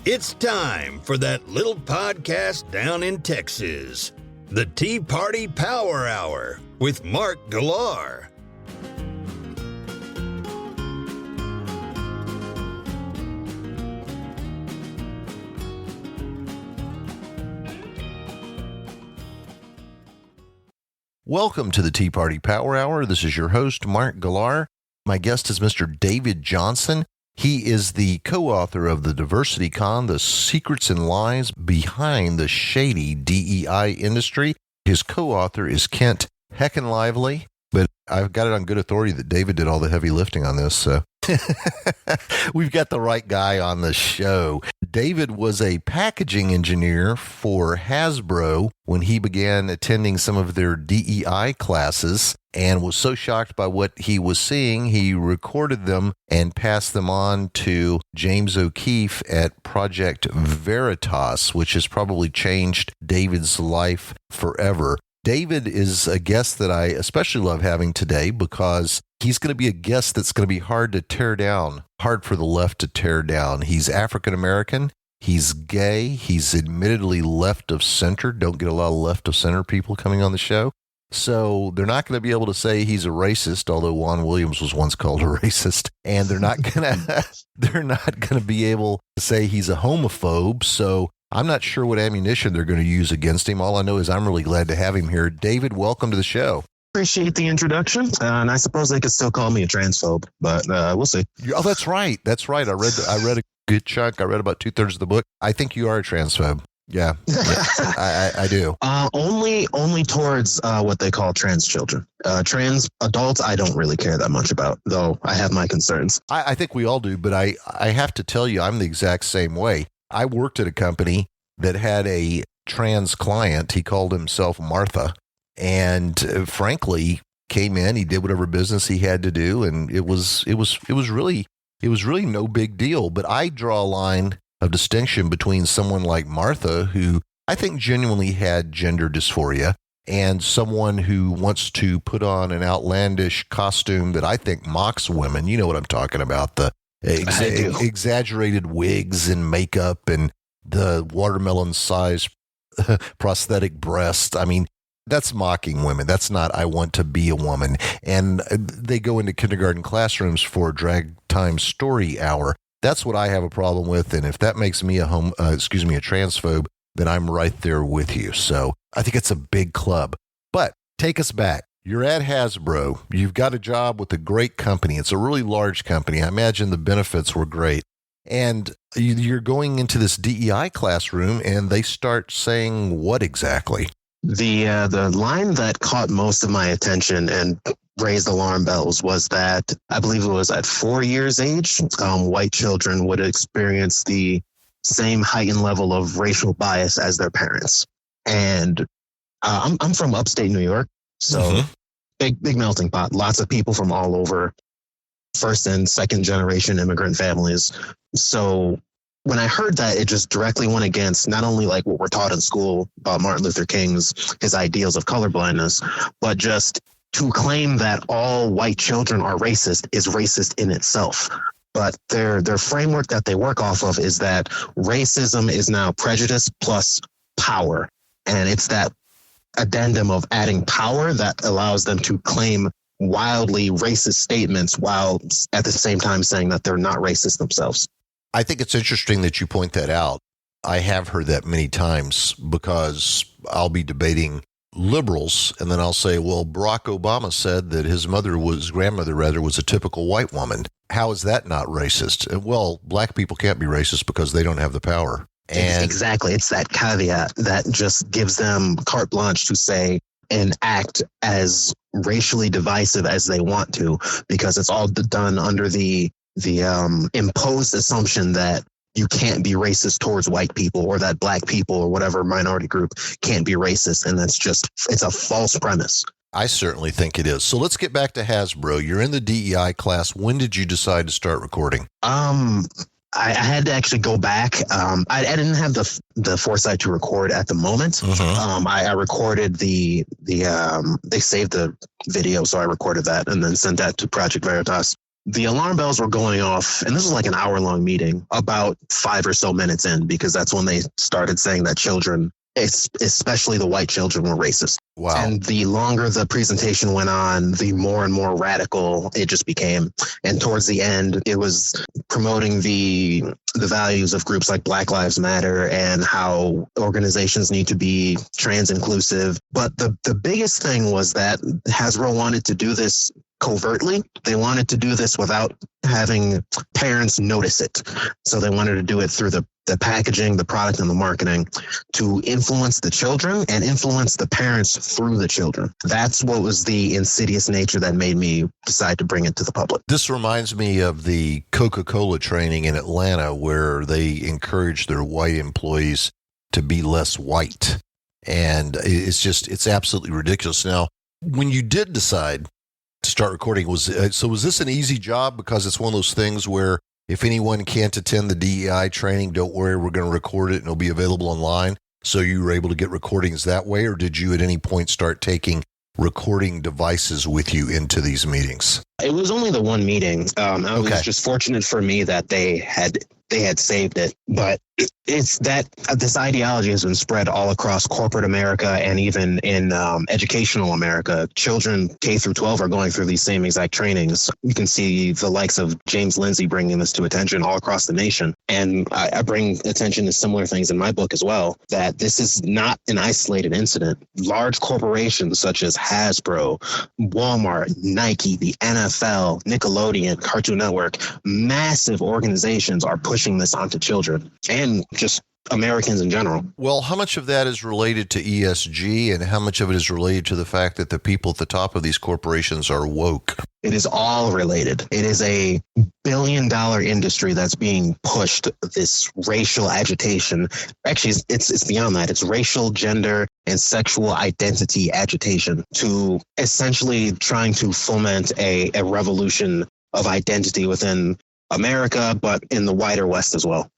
It's time for that little podcast down in Texas, the Tea Party Power Hour with Mark Galar. Welcome to the Tea Party Power Hour. This is your host, Mark Galar. My guest is Mr. David Johnson. He is the co-author of the Diversity Con, The Secrets and Lies Behind the Shady DEI Industry. His co-author is Kent Heckenlively, but I've got it on good authority that David did all the heavy lifting on this, so we've got the right guy on the show. David was a packaging engineer for Hasbro when he began attending some of their DEI classes and was so shocked by what he was seeing, he recorded them and passed them on to James O'Keefe at Project Veritas, which has probably changed David's life forever. David is a guest that I especially love having today because he's going to be a guest that's going to be hard to tear down, hard for the left to tear down. He's African American. He's gay. He's admittedly left of center. Don't get a lot of left of center people coming on the show. So they're not going to be able to say he's a racist, although Juan Williams was once called a racist. And they're not going to be able to say he's a homophobe. So I'm not sure what ammunition they're going to use against him. All I know is I'm really glad to have him here. David, welcome to the show. Appreciate the introduction, and I suppose they could still call me a transphobe, but we'll see. Oh, that's right. That's right. I read a good chunk. I read about 2/3 of the book. I think you are a transphobe. Yeah, I do. Only towards what they call trans children. Trans adults, I don't really care that much about, though I have my concerns. I think we all do, but I have to tell you, I'm the exact same way. I worked at a company that had a trans client. He called himself Martha, and frankly, came in. He did whatever business he had to do, and it was really no big deal. But I draw a line of distinction between someone like Martha, who I think genuinely had gender dysphoria, and someone who wants to put on an outlandish costume that I think mocks women. You know what I'm talking about, the exaggerated wigs and makeup and the watermelon-sized prosthetic breast. I mean, that's mocking women. That's not, I want to be a woman. And they go into kindergarten classrooms for drag time story hour. That's what I have a problem with. And if that makes me a transphobe, then I'm right there with you. So I think it's a big club. But take us back. You're at Hasbro. You've got a job with a great company. It's a really large company. I imagine the benefits were great. And you're going into this DEI classroom, and they start saying what exactly? The line that caught most of my attention and raised alarm bells was that I believe it was at 4 years age, white children would experience the same heightened level of racial bias as their parents. And I'm from upstate New York, so big melting pot. Lots of people from all over, first and second generation immigrant families. So when I heard that, it just directly went against not only like what we're taught in school about Martin Luther King's, his ideals of colorblindness, but just to claim that all white children are racist is racist in itself. But their framework that they work off of is that racism is now prejudice plus power. And it's that addendum of adding power that allows them to claim wildly racist statements while at the same time saying that they're not racist themselves. I think it's interesting that you point that out. I have heard that many times because I'll be debating liberals and then I'll say, well, Barack Obama said that his grandmother was a typical white woman. How is that not racist? Well, black people can't be racist because they don't have the power. And exactly. It's that caveat that just gives them carte blanche to say and act as racially divisive as they want to, because it's all done under the imposed assumption that you can't be racist towards white people, or that black people or whatever minority group can't be racist. And it's a false premise. I certainly think it is. So let's get back to Hasbro. You're in the DEI class. When did you decide to start recording? I had to actually go back. I didn't have the foresight to record at the moment. I recorded they saved the video, so I recorded that and then sent that to Project Veritas. the alarm bells were going off, and this was like an hour-long meeting, about 5 or so minutes in, because that's when they started saying that children, especially the white children, were racist. Wow. And the longer the presentation went on, the more and more radical it just became. And towards the end, it was promoting the values of groups like Black Lives Matter and how organizations need to be trans inclusive. But the biggest thing was that Hasbro wanted to do this covertly. They wanted to do this without having parents notice it. So they wanted to do it through the packaging, the product, and the marketing to influence the children and influence the parents through the children. That's what was the insidious nature that made me decide to bring it to the public. This reminds me of the Coca-Cola training in Atlanta, where they encouraged their white employees to be less white. And it's absolutely ridiculous. Now, when you did decide to start recording, was this an easy job? Because it's one of those things where if anyone can't attend the DEI training, don't worry, we're going to record it and it'll be available online. So you were able to get recordings that way, or did you at any point start taking recording devices with you into these meetings? It was only the one meeting. I was just fortunate for me that they had saved it. But it's that this ideology has been spread all across corporate America and even in educational America. Children K through 12 are going through these same exact trainings. You can see the likes of James Lindsay bringing this to attention all across the nation. And I bring attention to similar things in my book as well, that this is not an isolated incident. Large corporations such as Hasbro, Walmart, Nike, the NFL, Nickelodeon, Cartoon Network, massive organizations are pushing this onto children and just Americans in general. Well, how much of that is related to ESG and how much of it is related to the fact that the people at the top of these corporations are woke? It is all related. It is a billion-dollar industry that's being pushed, this racial agitation. Actually, it's beyond that. It's racial, gender, and sexual identity agitation to essentially trying to foment a revolution of identity within America, but in the wider West as well.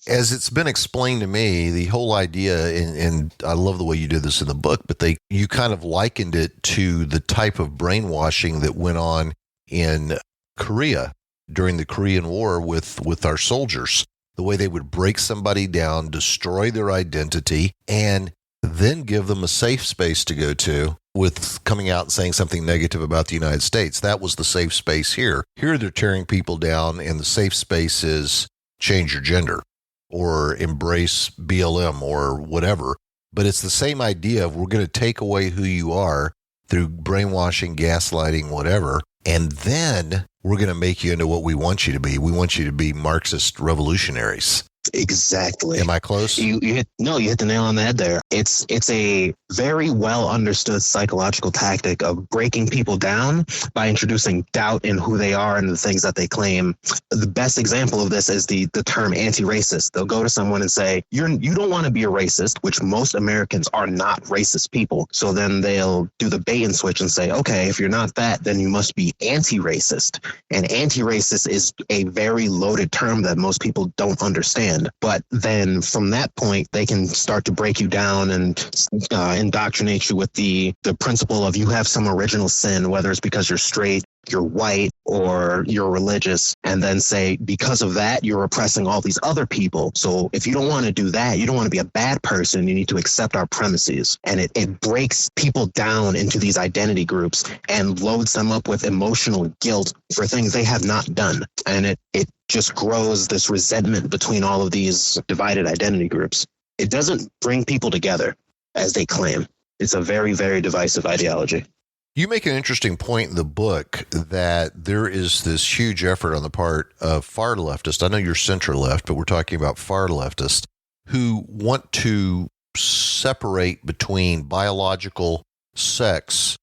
As it's been explained to me, the whole idea, and I love the way you did this in the book, but you kind of likened it to the type of brainwashing that went on in Korea during the Korean War with our soldiers. The way they would break somebody down, destroy their identity, and then give them a safe space to go to with coming out and saying something negative about the United States. That was the safe space here. Here they're tearing people down, and the safe space is change your gender or embrace BLM or whatever. But it's the same idea of we're going to take away who you are through brainwashing, gaslighting, whatever, and then we're going to make you into what we want you to be. We want you to be Marxist revolutionaries. Exactly. Am I close? You hit the nail on the head there. It's a very well understood psychological tactic of breaking people down by introducing doubt in who they are and the things that they claim. The best example of this is the term anti-racist. They'll go to someone and say, you don't want to be a racist, which most Americans are not racist people. So then they'll do the bait and switch and say, okay, if you're not that, then you must be anti-racist. And anti-racist is a very loaded term that most people don't understand. But then from that point, they can start to break you down and indoctrinate you with the principle of you have some original sin, whether it's because you're straight, you're white, or you're religious, and then say, because of that, you're oppressing all these other people. So if you don't want to do that, you don't want to be a bad person, you need to accept our premises. And it breaks people down into these identity groups and loads them up with emotional guilt for things they have not done. And it just grows this resentment between all of these divided identity groups. It doesn't bring people together, as they claim. It's a very, very divisive ideology. You make an interesting point in the book that there is this huge effort on the part of far leftists. I know you're center left, but we're talking about far leftists who want to separate between biological sex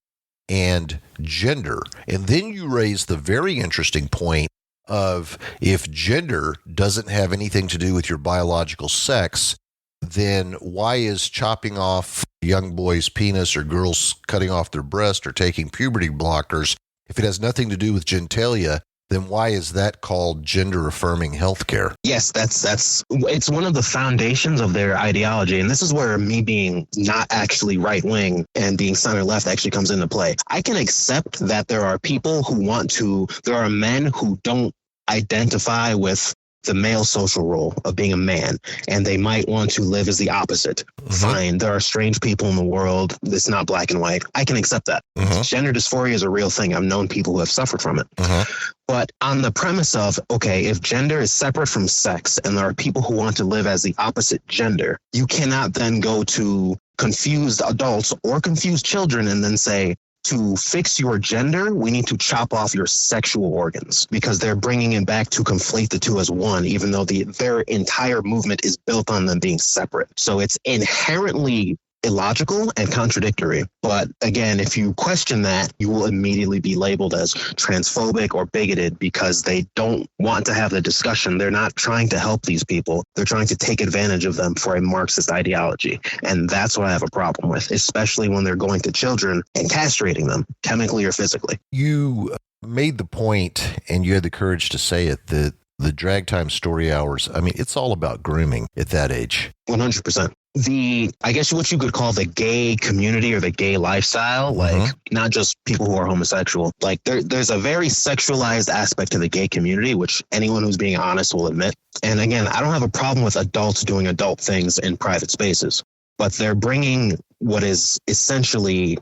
and gender. And then you raise the very interesting point of if gender doesn't have anything to do with your biological sex, then why is chopping off a young boy's penis or girls cutting off their breast or taking puberty blockers, if it has nothing to do with genitalia, then why is that called gender-affirming healthcare? Yes, it's one of the foundations of their ideology. And this is where me being not actually right-wing and being center-left actually comes into play. I can accept that there are there are men who don't identify with the male social role of being a man, and they might want to live as the opposite. Mm-hmm. Fine. There are strange people in the world. It's not black and white. I can accept that. Mm-hmm. Gender dysphoria is a real thing. I've known people who have suffered from it. Mm-hmm. But on the premise of, okay, if gender is separate from sex and there are people who want to live as the opposite gender, you cannot then go to confused adults or confused children and then say, to fix your gender, we need to chop off your sexual organs, because they're bringing it back to conflate the two as one, even though their entire movement is built on them being separate. So it's inherently illogical and contradictory. But again, if you question that, you will immediately be labeled as transphobic or bigoted because they don't want to have the discussion. They're not trying to help these people. They're trying to take advantage of them for a Marxist ideology. And that's what I have a problem with, especially when they're going to children and castrating them chemically or physically. You made the point, and you had the courage to say it, that the drag time story hours, I mean, it's all about grooming at that age. 100%. I guess what you could call the gay community or the gay lifestyle, like not just people who are homosexual, like there's a very sexualized aspect to the gay community, which anyone who's being honest will admit. And again, I don't have a problem with adults doing adult things in private spaces, but they're bringing what is essentially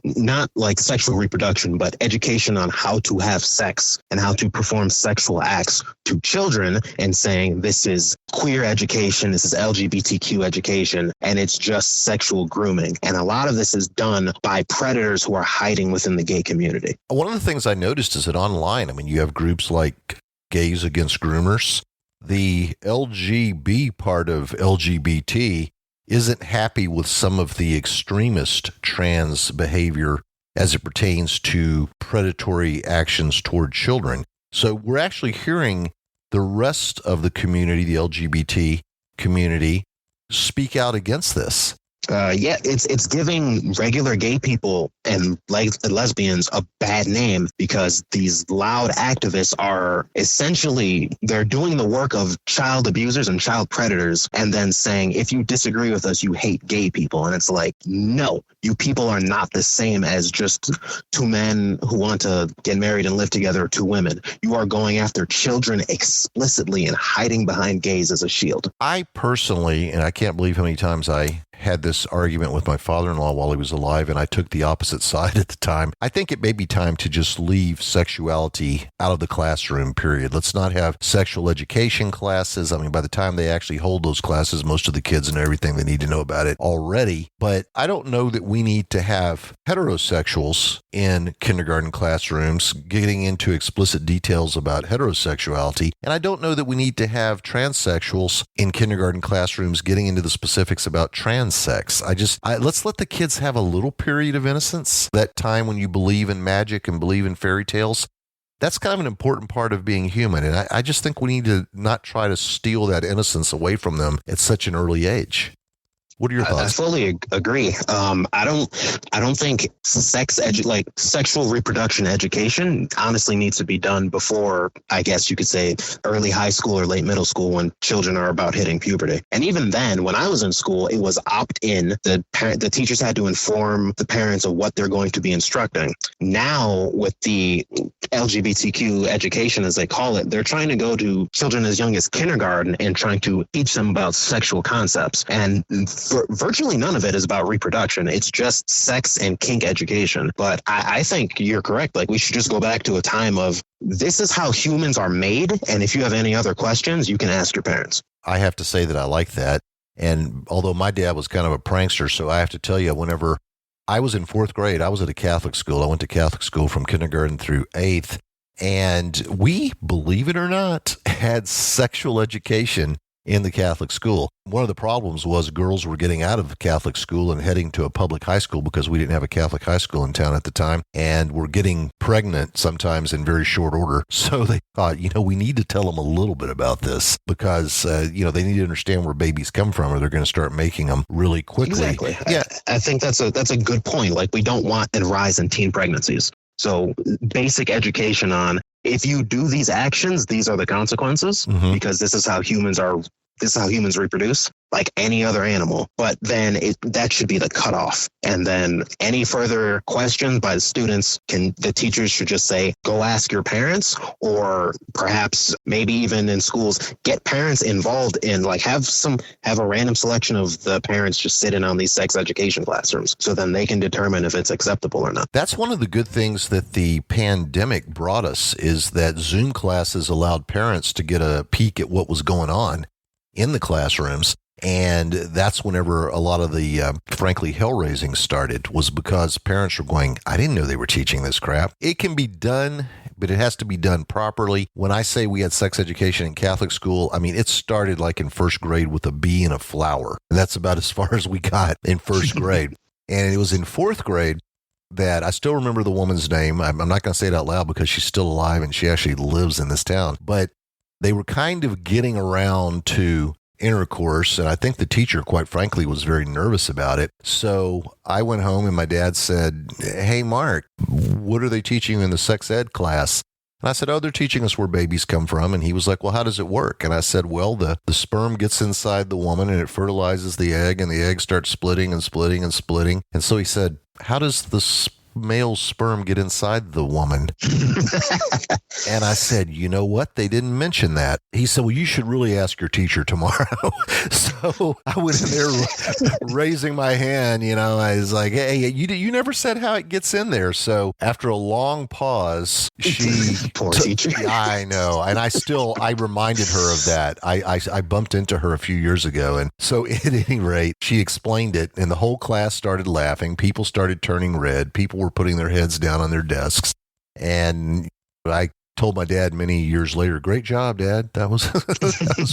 not like sexual reproduction, but education on how to have sex and how to perform sexual acts to children, and saying this is queer education, this is LGBTQ education, and it's just sexual grooming. And a lot of this is done by predators who are hiding within the gay community. One of the things I noticed is that online, I mean, you have groups like Gays Against Groomers. The LGB part of LGBT isn't happy with some of the extremist trans behavior as it pertains to predatory actions toward children. So we're actually hearing the rest of the community, the LGBT community, speak out against this. It's giving regular gay people and lesbians a bad name, because these loud activists are essentially, they're doing the work of child abusers and child predators, and then saying, if you disagree with us, you hate gay people. And it's like, no, you people are not the same as just two men who want to get married and live together, or two women. You are going after children explicitly and hiding behind gays as a shield. I personally, and I can't believe how many times I had this argument with my father-in-law while he was alive, and I took the opposite side at the time. I think it may be time to just leave sexuality out of the classroom, period. Let's not have sexual education classes. I mean, by the time they actually hold those classes, most of the kids know everything they need to know about it already. But I don't know that we need to have heterosexuals in kindergarten classrooms getting into explicit details about heterosexuality. And I don't know that we need to have transsexuals in kindergarten classrooms getting into the specifics about trans sex. Let's let the kids have a little period of innocence, that time when you believe in magic and believe in fairy tales. That's kind of an important part of being human. And I just think we need to not try to steal that innocence away from them at such an early age. What are your thoughts? I fully agree. I don't think sexual reproduction education honestly needs to be done before, I guess you could say, early high school or late middle school, when children are about hitting puberty. And even then, when I was in school, it was opt-in. The teachers had to inform the parents of what they're going to be instructing. Now, with the LGBTQ education, as they call it, they're trying to go to children as young as kindergarten and trying to teach them about sexual concepts. And virtually none of it is about reproduction. It's just sex and kink education. But I think you're correct. Like, we should just go back to a time of, this is how humans are made. And if you have any other questions, you can ask your parents. I have to say that I like that. And although my dad was kind of a prankster, so I have to tell you, whenever I was in fourth grade, I was at a Catholic school. I went to Catholic school from kindergarten through eighth. And we, believe it or not, had sexual education in the Catholic school. One of the problems was girls were getting out of Catholic school and heading to a public high school, because we didn't have a Catholic high school in town at the time, and were getting pregnant sometimes in very short order. So they thought, we need to tell them a little bit about this, because, they need to understand where babies come from, or they're going to start making them really quickly. Exactly. Yeah. I think that's a good point. Like, we don't want a rise in teen pregnancies. So basic education on if you do these actions, these are the consequences, because this is how humans reproduce, like any other animal. But then that should be the cutoff. And then any further questions by the students, the teachers should just say, go ask your parents, or perhaps maybe even in schools, get parents involved in, like, have a random selection of the parents just sit in on these sex education classrooms, so then they can determine if it's acceptable or not. That's one of the good things that the pandemic brought us, is that Zoom classes allowed parents to get a peek at what was going on in the classrooms. And that's whenever a lot of the, frankly, hell-raising started, was because parents were going, I didn't know they were teaching this crap. It can be done, but it has to be done properly. When I say we had sex education in Catholic school, I mean, it started like in first grade with a bee and a flower. And that's about as far as we got in first grade. And it was in fourth grade that I still remember the woman's name. I'm not going to say it out loud because she's still alive and she actually lives in this town. But they were kind of getting around to intercourse, and I think the teacher, quite frankly, was very nervous about it. So I went home and my dad said, hey, Mark, what are they teaching you in the sex ed class? And I said, oh, they're teaching us where babies come from. And he was like, well, how does it work? And I said, well, the sperm gets inside the woman and it fertilizes the egg, and the egg starts splitting and splitting and splitting. And so he said, how does the male sperm get inside the woman? And I said, you know what? They didn't mention that. He said, well, you should really ask your teacher tomorrow. So I went in there raising my hand, I was like, hey, you never said how it gets in there. So after a long pause, poor teacher. I know. And I reminded her of that. I bumped into her a few years ago. And so at any rate, she explained it and the whole class started laughing. People started turning red. People were putting their heads down on their desks. And I told my dad many years later, great job, Dad. That was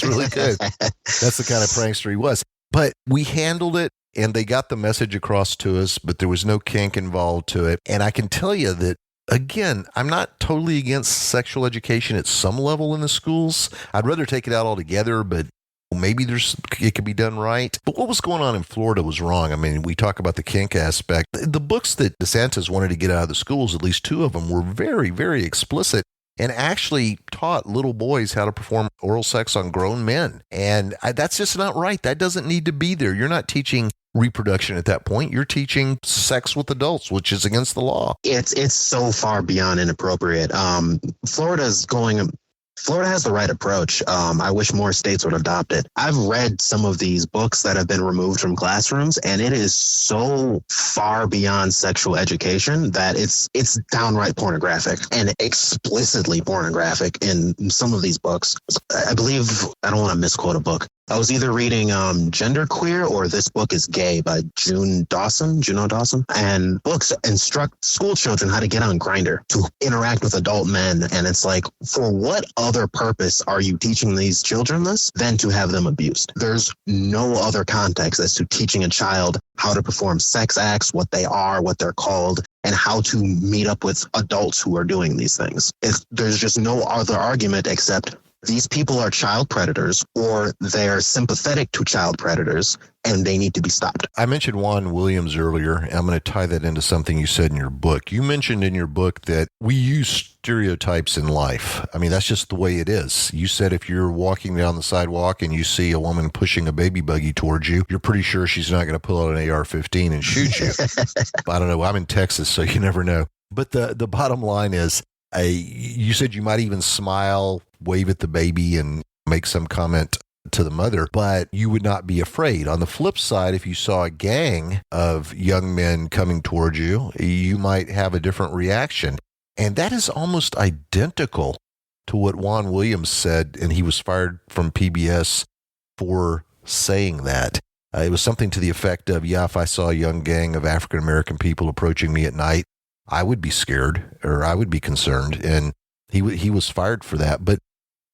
really good. That's the kind of prankster he was. But we handled it and they got the message across to us, but there was no kink involved to it. And I can tell you that, again, I'm not totally against sexual education at some level in the schools. I'd rather take it out altogether, but maybe it could be done right. But what was going on in Florida was wrong. I mean, we talk about the kink aspect. The books that DeSantis wanted to get out of the schools, at least two of them, were very, very explicit and actually taught little boys how to perform oral sex on grown men. And that's just not right. That doesn't need to be there. You're not teaching reproduction at that point. You're teaching sex with adults, which is against the law. It's so far beyond inappropriate. Florida has the right approach. I wish more states would adopt it. I've read some of these books that have been removed from classrooms, and it is so far beyond sexual education that it's downright pornographic and explicitly pornographic in some of these books. I believe, I don't want to misquote a book. I was either reading Genderqueer or This Book is Gay by Juno Dawson, and books instruct school children how to get on Grindr, to interact with adult men. And it's like, for what other purpose are you teaching these children this than to have them abused? There's no other context as to teaching a child how to perform sex acts, what they are, what they're called, and how to meet up with adults who are doing these things. There's just no other argument except these people are child predators, or they're sympathetic to child predators, and they need to be stopped. I mentioned Juan Williams earlier, and I'm going to tie that into something you said in your book. You mentioned in your book that we use stereotypes in life. I mean, that's just the way it is. You said if you're walking down the sidewalk and you see a woman pushing a baby buggy towards you, you're pretty sure she's not going to pull out an AR-15 and shoot you. I don't know. I'm in Texas, so you never know. But the bottom line is, you said you might even smile, wave at the baby, and make some comment to the mother, but you would not be afraid. On the flip side, if you saw a gang of young men coming towards you, you might have a different reaction. And that is almost identical to what Juan Williams said, and he was fired from PBS for saying that. It was something to the effect of, if I saw a young gang of African-American people approaching me at night, I would be scared, or I would be concerned. And he was fired for that. But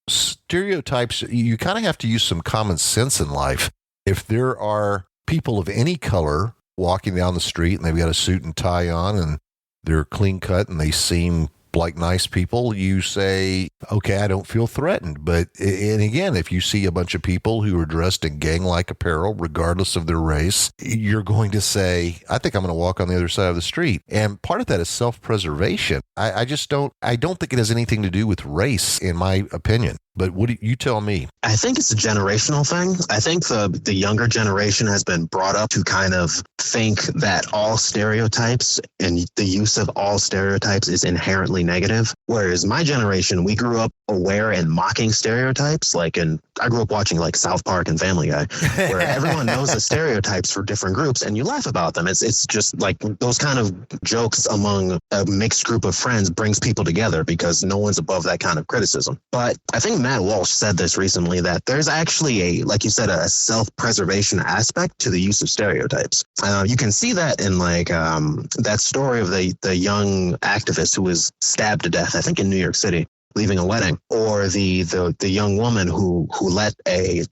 stereotypes, you kind of have to use some common sense in life. If there are people of any color walking down the street and they've got a suit and tie on and they're clean cut and they seem like nice people, you say, okay, I don't feel threatened. But, and again, if you see a bunch of people who are dressed in gang-like apparel, regardless of their race, you're going to say, I think I'm going to walk on the other side of the street. And part of that is self-preservation. I don't think it has anything to do with race, in my opinion. But what do you tell me? I think it's a generational thing. I think the younger generation has been brought up to kind of think that all stereotypes and the use of all stereotypes is inherently negative. Whereas my generation, we grew up aware and mocking stereotypes. I grew up watching like South Park and Family Guy, where everyone knows the stereotypes for different groups and you laugh about them. It's just like those kind of jokes among a mixed group of friends brings people together because no one's above that kind of criticism. But I think Matt Walsh said this recently, that there's actually like you said, a self-preservation aspect to the use of stereotypes. You can see that in that story of the young activist who was stabbed to death, I think in New York City, leaving a wedding, or the young woman who let a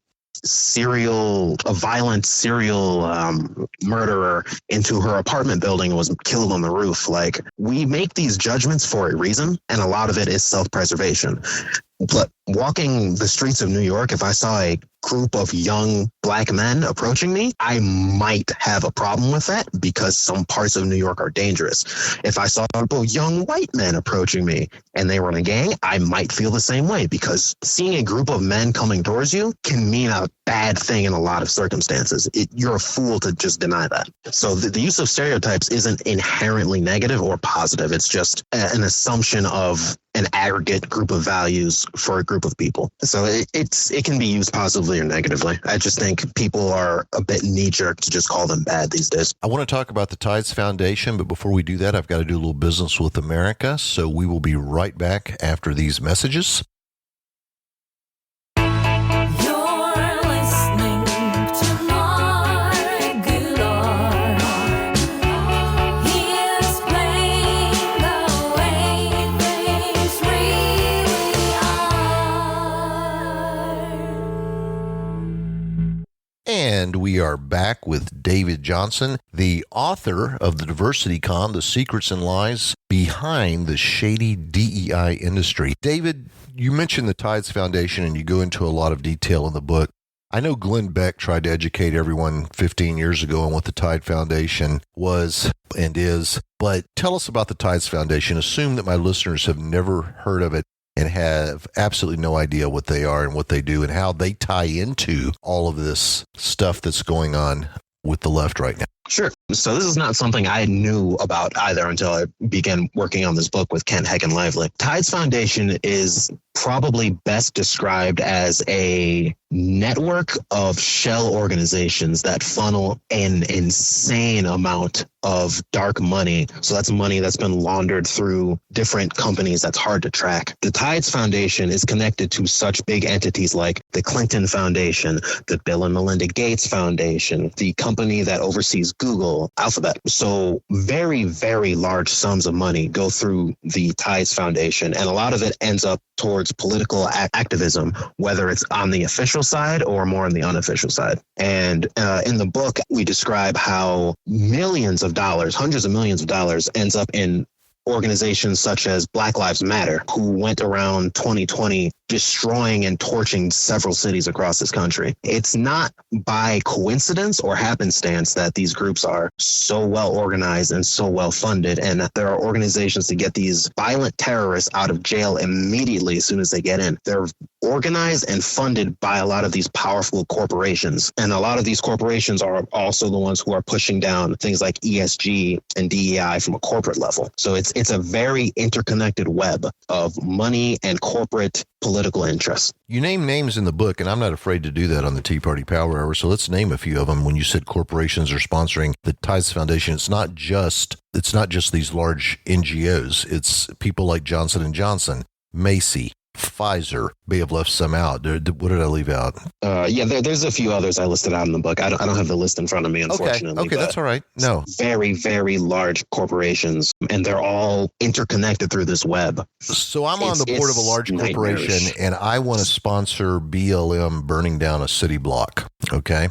violent serial murderer into her apartment building and was killed on the roof. Like, we make these judgments for a reason, and a lot of it is self-preservation. But walking the streets of New York, if I saw a group of young black men approaching me, I might have a problem with that because some parts of New York are dangerous. If I saw a group of young white men approaching me and they were in a gang, I might feel the same way, because seeing a group of men coming towards you can mean a bad thing in a lot of circumstances. You're a fool to just deny that. So the use of stereotypes isn't inherently negative or positive. It's just an assumption of an aggregate group of values for a group of people. So it can be used positively or negatively. I just think people are a bit knee-jerk to just call them bad these days. I want to talk about the Tides Foundation, but before we do that, I've got to do a little business with America. So we will be right back after these messages. And we are back with David Johnson, the author of the Diversity Con, The Secrets and Lies Behind the Shady DEI Industry. David, you mentioned the Tides Foundation and you go into a lot of detail in the book. I know Glenn Beck tried to educate everyone 15 years ago on what the Tide Foundation was and is, but tell us about the Tides Foundation. Assume that my listeners have never heard of it and have absolutely no idea what they are and what they do and how they tie into all of this stuff that's going on with the left right now. Sure. So this is not something I knew about either until I began working on this book with Kent Hagen Lively. Tides Foundation is probably best described as a network of shell organizations that funnel an insane amount of dark money. So that's money that's been laundered through different companies that's hard to track. The Tides Foundation is connected to such big entities like the Clinton Foundation, the Bill and Melinda Gates Foundation, the company that oversees Google, Alphabet. So very, very large sums of money go through the Tides Foundation, and a lot of it ends up towards political activism, whether it's on the official side or more on the unofficial side. And in the book, we describe how millions of dollars, hundreds of millions of dollars ends up in organizations such as Black Lives Matter, who went around 2020 destroying and torching several cities across this country. It's not by coincidence or happenstance that these groups are so well organized and so well funded, and that there are organizations to get these violent terrorists out of jail immediately as soon as they get in. They're organized and funded by a lot of these powerful corporations. And a lot of these corporations are also the ones who are pushing down things like ESG and DEI from a corporate level. So it's a very interconnected web of money and corporate political interests. You name names in the book, and I'm not afraid to do that on the Tea Party Power Hour. So let's name a few of them. When you said corporations are sponsoring the Tides Foundation, it's not just these large NGOs. It's people like Johnson & Johnson, Macy, Pfizer. May have left some out. What did I leave out? There's a few others I listed out in the book. I don't have the list in front of me, unfortunately. Okay, that's all right. No. Very, very large corporations, and they're all interconnected through this web. So I'm on the board of a large corporation, and I want to sponsor BLM burning down a city block. Okay.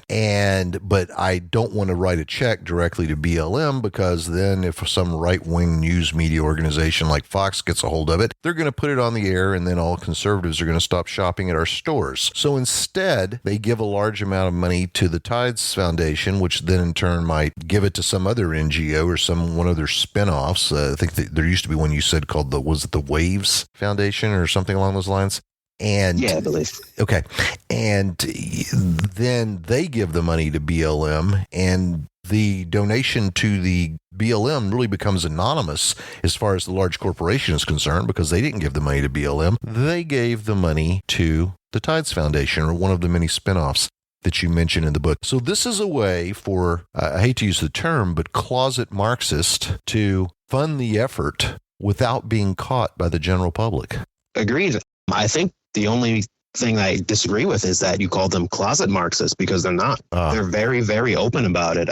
But I don't want to write a check directly to BLM, because then if some right-wing news media organization like Fox gets a hold of it, they're going to put it on the air, and then all conservatives are going to stop shopping at our stores. So instead, they give a large amount of money to the Tides Foundation, which then in turn might give it to some other NGO or one of their spinoffs. I think there used to be one you said called was it the Waves Foundation or something along those lines? And yeah, I believe. Okay. And then they give the money to BLM, and the donation to the BLM really becomes anonymous as far as the large corporation is concerned, because they didn't give the money to BLM. They gave the money to the Tides Foundation, or one of the many spinoffs that you mentioned in the book. So this is a way for, I hate to use the term, but closet Marxist to fund the effort without being caught by the general public. Agreed. I think the only thing I disagree with is that you call them closet Marxists, because they're not. They're very, very open about it.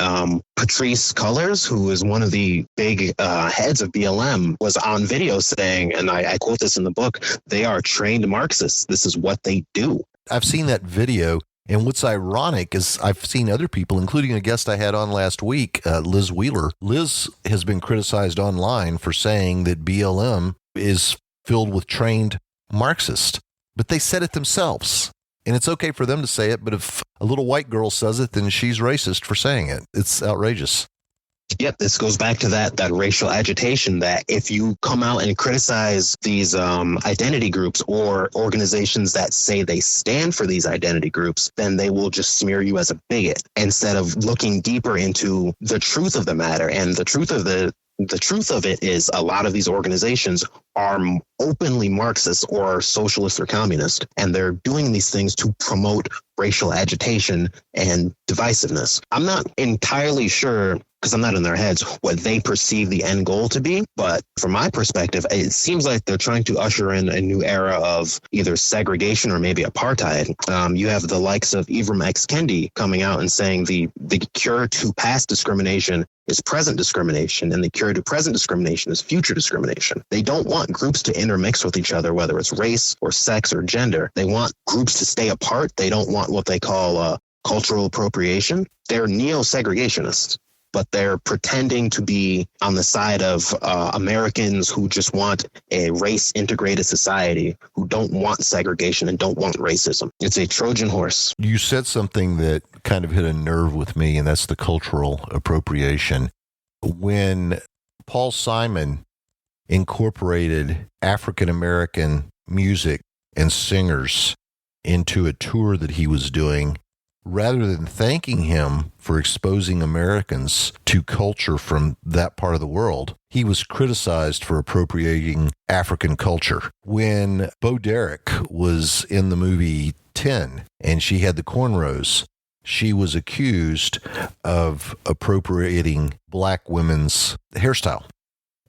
Patrice Cullors, who is one of the big heads of BLM, was on video saying, and I quote this in the book, they are trained Marxists. This is what they do. I've seen that video. And what's ironic is I've seen other people, including a guest I had on last week, Liz Wheeler. Liz has been criticized online for saying that BLM is filled with trained Marxists. But they said it themselves. And it's okay for them to say it, but if a little white girl says it, then she's racist for saying it. It's outrageous. Yep, this goes back to that racial agitation, that if you come out and criticize these identity groups or organizations that say they stand for these identity groups, then they will just smear you as a bigot instead of looking deeper into the truth of the matter. And the truth of it is a lot of these organizations are openly Marxist or socialist or communist, and they're doing these things to promote racial agitation and divisiveness. I'm not entirely sure, because I'm not in their heads, what they perceive the end goal to be. But from my perspective, it seems like they're trying to usher in a new era of either segregation or maybe apartheid. You have the likes of Ibram X. Kendi coming out and saying the cure to past discrimination is present discrimination, and the cure to present discrimination is future discrimination. They don't want groups to intermix with each other, whether it's race or sex or gender. They want groups to stay apart. They don't want what they call cultural appropriation. They're neo-segregationists, but they're pretending to be on the side of Americans who just want a race-integrated society, who don't want segregation and don't want racism. It's a Trojan horse. You said something that kind of hit a nerve with me, and that's the cultural appropriation. When Paul Simon incorporated African-American music and singers into a tour that he was doing, rather than thanking him for exposing Americans to culture from that part of the world, he was criticized for appropriating African culture. When Bo Derek was in the movie 10 and she had the cornrows, she was accused of appropriating black women's hairstyle.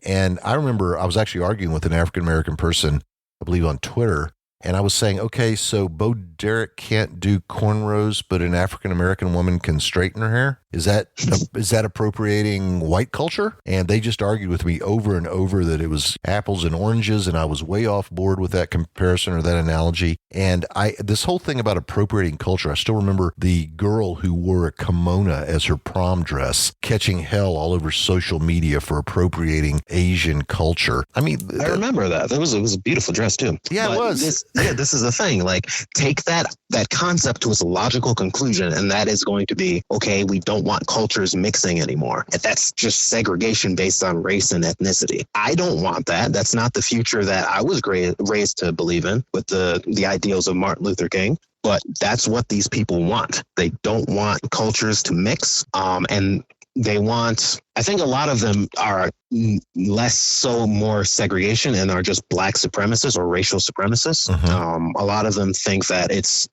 And I remember I was actually arguing with an African-American person, I believe on Twitter, and I was saying, okay, so Bo Derek can't do cornrows, but an African-American woman can straighten her hair? Is that appropriating white culture? And they just argued with me over and over that it was apples and oranges, and I was way off board with that comparison or that analogy. And this whole thing about appropriating culture, I still remember the girl who wore a kimono as her prom dress catching hell all over social media for appropriating Asian culture. I mean, I remember that. It was a beautiful dress too. Yeah, it was. This is the thing. Like, take that concept to its logical conclusion, and that is going to be, okay, we don't want cultures mixing anymore. And that's just segregation based on race and ethnicity. I don't want that. That's not the future that I was raised to believe in with the ideals of Martin Luther King. But that's what these people want. They don't want cultures to mix. And they want, I think a lot of them are more segregation and are just black supremacists or racial supremacists. Mm-hmm. A lot of them think that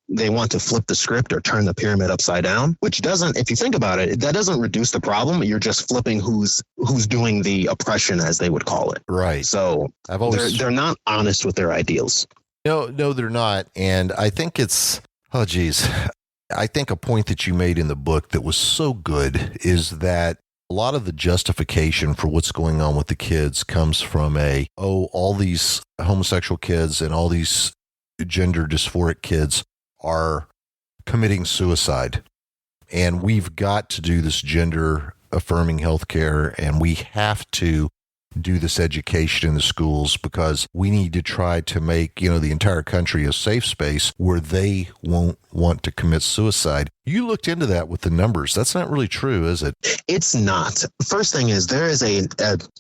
they want to flip the script or turn the pyramid upside down, which doesn't, if you think about it, that doesn't reduce the problem. You're just flipping who's doing the oppression, as they would call it. Right. So they're not honest with their ideals. No, they're not. And I think I think a point that you made in the book that was so good is that a lot of the justification for what's going on with the kids comes from all these homosexual kids and all these gender dysphoric kids are committing suicide. And we've got to do this gender affirming healthcare, and we have to do this education in the schools because we need to try to make, the entire country a safe space where they won't want to commit suicide. You looked into that with the numbers. That's not really true, is it? It's not. First thing is there is a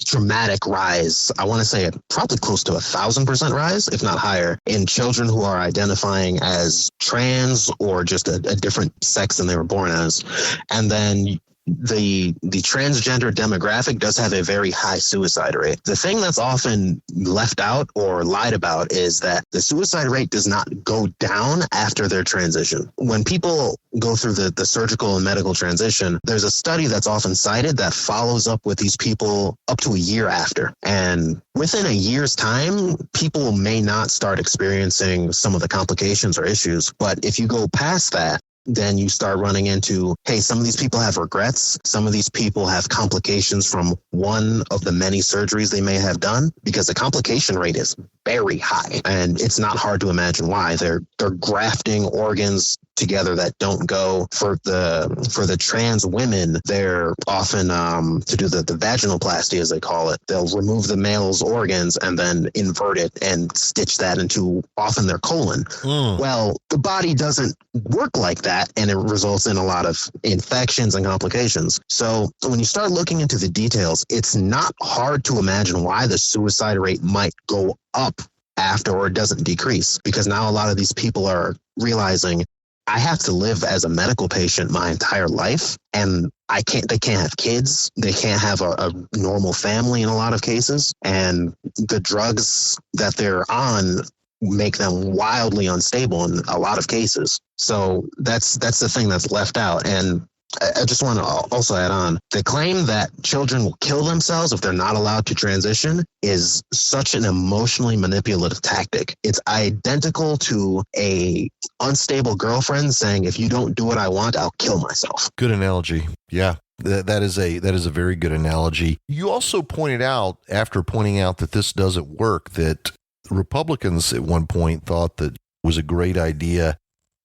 dramatic rise. I want to say probably close to 1,000% rise, if not higher, in children who are identifying as trans or just a different sex than they were born as. And then the transgender demographic does have a very high suicide rate. The thing that's often left out or lied about is that the suicide rate does not go down after their transition. When people go through the surgical and medical transition, there's a study that's often cited that follows up with these people up to a year after. And within a year's time, people may not start experiencing some of the complications or issues. But if you go past that, then you start running into, hey, some of these people have regrets. Some of these people have complications from one of the many surgeries they may have done, because the complication rate is very high. And it's not hard to imagine why. They're grafting organs together that don't go. For the trans women, they're often to do the vaginoplasty, as they call it. They'll remove the male's organs and then invert it and stitch that into often their colon. Well, the body doesn't work like that, and it results in a lot of infections and complications. So when you start looking into the details, it's not hard to imagine why the suicide rate might go up after, or it doesn't decrease, because now a lot of these people are realizing, I have to live as a medical patient my entire life, and they can't have kids. They can't have a normal family in a lot of cases. And the drugs that they're on make them wildly unstable in a lot of cases. So that's the thing that's left out. And I just want to also add on, the claim that children will kill themselves if they're not allowed to transition is such an emotionally manipulative tactic. It's identical to a unstable girlfriend saying, if you don't do what I want, I'll kill myself. Good analogy. Yeah. That is a very good analogy. You also pointed out, after pointing out that this doesn't work, that Republicans at one point thought that it was a great idea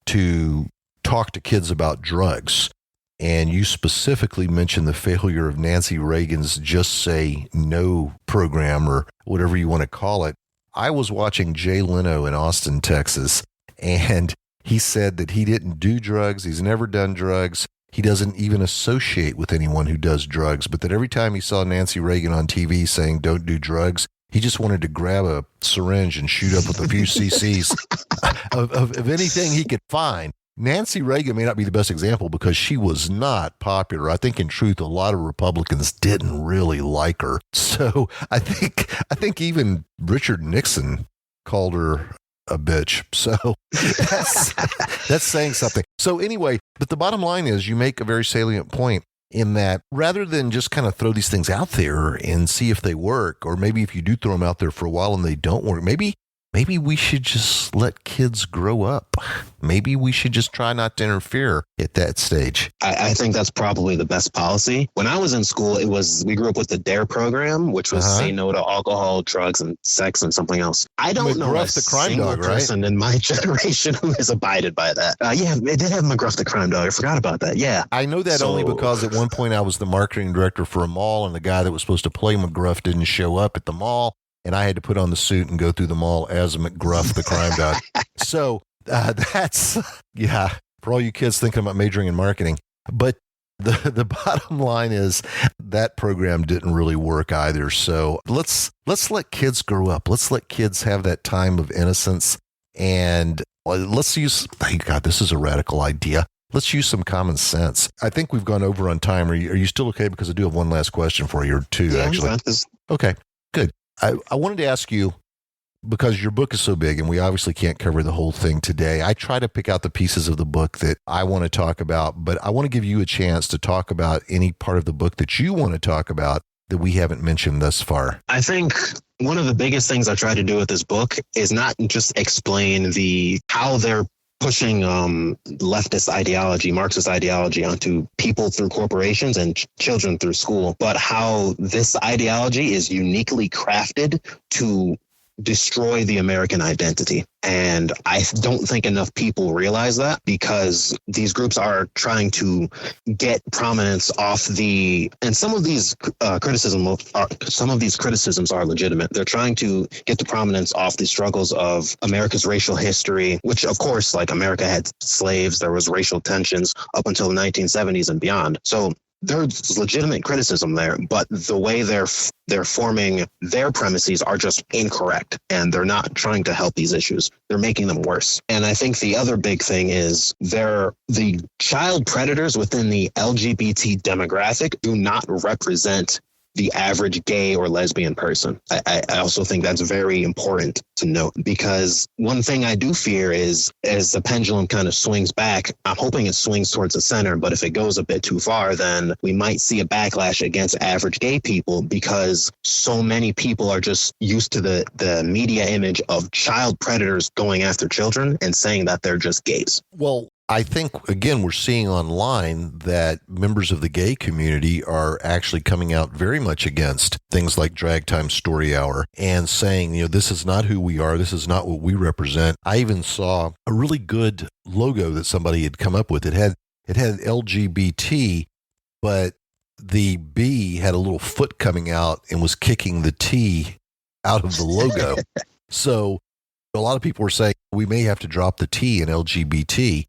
to talk to kids about drugs. And you specifically mentioned the failure of Nancy Reagan's Just Say No program, or whatever you want to call it. I was watching Jay Leno in Austin, Texas, and he said that he didn't do drugs. He's never done drugs. He doesn't even associate with anyone who does drugs, but that every time he saw Nancy Reagan on TV saying don't do drugs, he just wanted to grab a syringe and shoot up with a few cc's of anything he could find. Nancy Reagan may not be the best example because she was not popular. I think in truth, a lot of Republicans didn't really like her. So I think even Richard Nixon called her a bitch. So that's saying something. So anyway, but the bottom line is you make a very salient point in that rather than just kind of throw these things out there and see if they work, or maybe if you do throw them out there for a while and they don't work, maybe we should just let kids grow up. Maybe we should just try not to interfere at that stage. I think that's probably the best policy. When I was in school, we grew up with the DARE program, which was say no to alcohol, drugs, and sex, and something else. I don't know a single person in my generation who has abided by that. Yeah, they did have McGruff the Crime Dog. I forgot about that. Yeah. I know that only because at one point I was the marketing director for a mall, and the guy that was supposed to play McGruff didn't show up at the mall. And I had to put on the suit and go through the mall as McGruff, the crime dog. So that's, yeah, for all you kids thinking about majoring in marketing. But the bottom line is that program didn't really work either. So let's let kids grow up. Let's let kids have that time of innocence. And let's use, thank God, this is a radical idea. Let's use some common sense. I think we've gone over on time. Are you still okay? Because I do have one last question for you, or two, actually. Okay, good. I wanted to ask you, because your book is so big and we obviously can't cover the whole thing today, I try to pick out the pieces of the book that I want to talk about, but I want to give you a chance to talk about any part of the book that you want to talk about that we haven't mentioned thus far. I think one of the biggest things I try to do with this book is not just explain how they're pushing leftist ideology, Marxist ideology onto people through corporations and children through school, but how this ideology is uniquely crafted to destroy the American identity. And I don't think enough people realize that, because these groups are trying to get prominence off and some of these criticisms are legitimate. They're trying to get the prominence off the struggles of America's racial history, which of course, like, America had slaves, there was racial tensions up until the 1970s and beyond. So there's legitimate criticism there, but the way they're forming their premises are just incorrect, and they're not trying to help these issues. They're making them worse. And I think the other big thing is the child predators within the LGBT demographic do not represent the average gay or lesbian person. I also think that's very important to note, because one thing I do fear is, as the pendulum kind of swings back, I'm hoping it swings towards the center, but if it goes a bit too far, then we might see a backlash against average gay people, because so many people are just used to the media image of child predators going after children and saying that they're just gays. Well, I think, again, we're seeing online that members of the gay community are actually coming out very much against things like Drag Time Story Hour and saying, this is not who we are. This is not what we represent. I even saw a really good logo that somebody had come up with. It had LGBT, but the B had a little foot coming out and was kicking the T out of the logo. So a lot of people were saying we may have to drop the T in LGBT,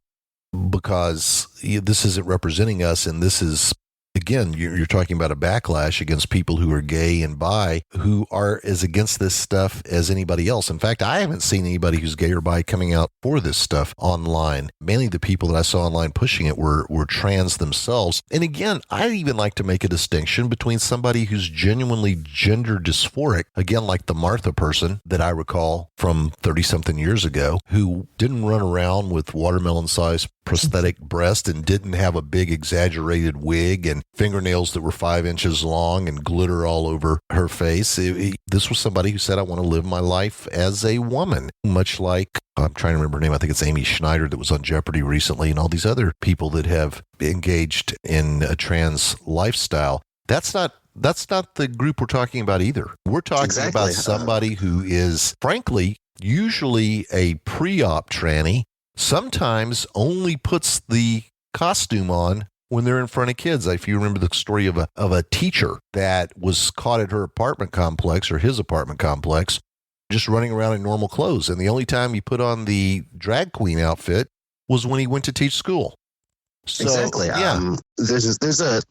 because this isn't representing us. And this is, again, you're talking about a backlash against people who are gay and bi, who are as against this stuff as anybody else. In fact, I haven't seen anybody who's gay or bi coming out for this stuff online. Mainly the people that I saw online pushing it were trans themselves. And again, I even like to make a distinction between somebody who's genuinely gender dysphoric, again, like the Martha person that I recall from 30-something years ago, who didn't run around with watermelon-sized prosthetic breast and didn't have a big exaggerated wig and fingernails that were 5 inches long and glitter all over her face. This was somebody who said, I want to live my life as a woman, much like, I'm trying to remember her name, I think it's Amy Schneider, that was on Jeopardy recently, and all these other people that have engaged in a trans lifestyle. That's not the group we're talking about either. We're talking about somebody who is, frankly, usually a pre-op tranny, sometimes only puts the costume on when they're in front of kids. If you remember the story of a teacher that was caught at her apartment complex, or his apartment complex, just running around in normal clothes. And the only time he put on the drag queen outfit was when he went to teach school. So, exactly. Yeah.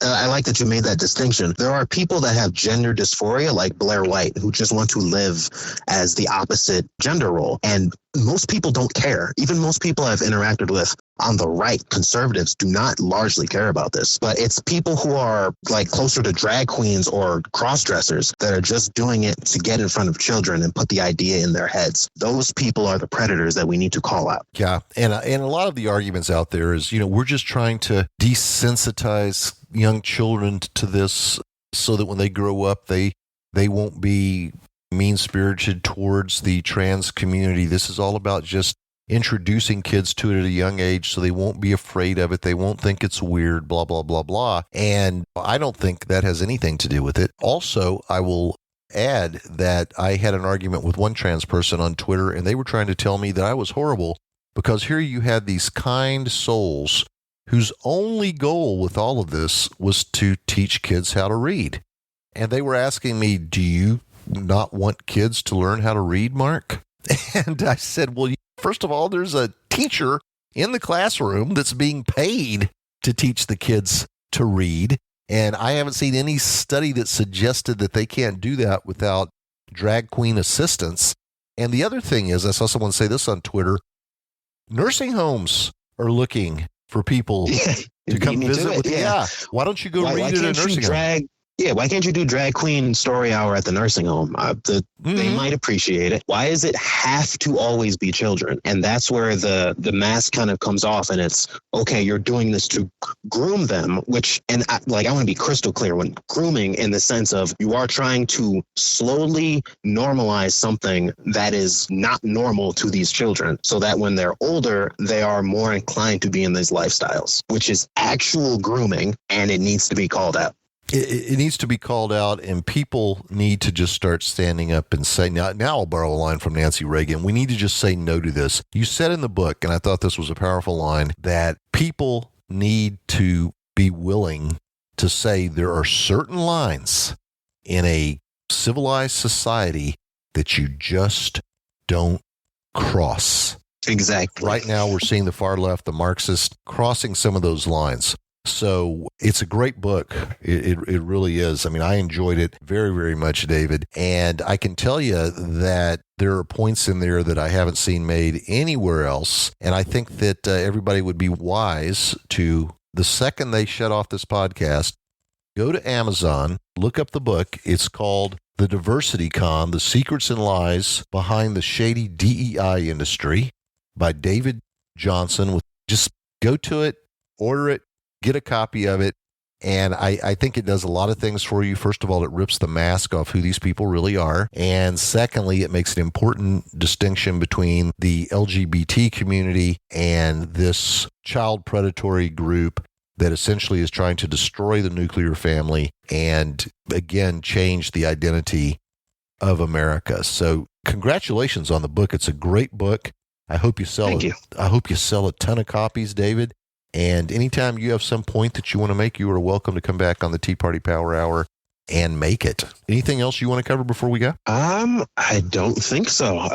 I like that you made that distinction. There are people that have gender dysphoria, like Blair White, who just want to live as the opposite gender role. And most people don't care. Even most people I've interacted with on the right, conservatives, do not largely care about this. But it's people who are like closer to drag queens or cross-dressers that are just doing it to get in front of children and put the idea in their heads. Those people are the predators that we need to call out. Yeah. And a lot of the arguments out there is, we're just trying to desensitize young children to this so that when they grow up, they won't be mean-spirited towards the trans community. This is all about just introducing kids to it at a young age so they won't be afraid of it. They won't think it's weird, blah, blah, blah, blah. And I don't think that has anything to do with it. Also, I will add that I had an argument with one trans person on Twitter, and they were trying to tell me that I was horrible because here you had these kind souls whose only goal with all of this was to teach kids how to read. And they were asking me, do you not want kids to learn how to read, Mark? And I said, well, first of all, there's a teacher in the classroom that's being paid to teach the kids to read. And I haven't seen any study that suggested that they can't do that without drag queen assistance. And the other thing is, I saw someone say this on Twitter, nursing homes are looking for people to come visit with them. Yeah. Why don't you go read at a nursing home? Yeah, why can't you do drag queen story hour at the nursing home? They might appreciate it. Why does it have to always be children? And that's where the mask kind of comes off, and it's, okay, you're doing this to groom them, I want to be crystal clear when grooming in the sense of you are trying to slowly normalize something that is not normal to these children so that when they're older, they are more inclined to be in these lifestyles, which is actual grooming, and it needs to be called out. It needs to be called out, and people need to just start standing up and say, now I'll borrow a line from Nancy Reagan. We need to just say no to this. You said in the book, and I thought this was a powerful line, that people need to be willing to say there are certain lines in a civilized society that you just don't cross. Exactly. Right now, we're seeing the far left, the Marxists, crossing some of those lines. So it's a great book. It really is. I mean, I enjoyed it very, very much, David. And I can tell you that there are points in there that I haven't seen made anywhere else. And I think that everybody would be wise to, the second they shut off this podcast, go to Amazon, look up the book. It's called The Diversity Con, The Secrets and Lies Behind the Shady DEI Industry by David Johnson. Just go to it, order it, get a copy of it, and I think it does a lot of things for you. First of all, it rips the mask off who these people really are, and secondly, it makes an important distinction between the LGBT community and this child predatory group that essentially is trying to destroy the nuclear family and, again, change the identity of America. So congratulations on the book. It's a great book. I hope you sell Thank you. I hope you sell a ton of copies, David. And anytime you have some point that you want to make, you are welcome to come back on the Tea Party Power Hour and make it. Anything else you want to cover before we go? I don't think so.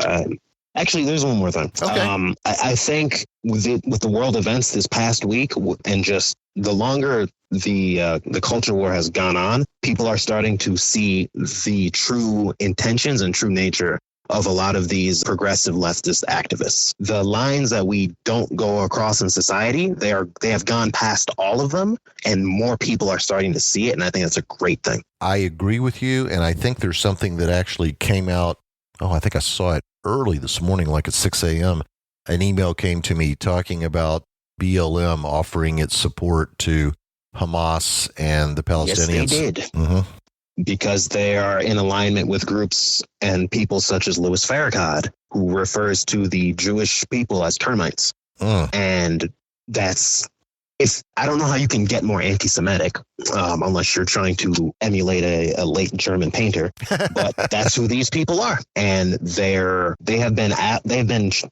Actually, there's one more thing. Okay. I think with the world events this past week, and just the longer the culture war has gone on, people are starting to see the true intentions and true nature of a lot of these progressive leftist activists. The lines that we don't go across in society, they have gone past all of them, and more people are starting to see it, and I think that's a great thing. I agree with you, and I think there's something that actually came out, I think I saw it early this morning, like at 6 a.m. An email came to me talking about BLM offering its support to Hamas and the Palestinians. Yes, they did. Mm-hmm. Because they are in alignment with groups and people such as Louis Farrakhan, who refers to the Jewish people as termites. And that's, I don't know how you can get more anti-Semitic unless you're trying to emulate a late German painter, but that's who these people are. And they've been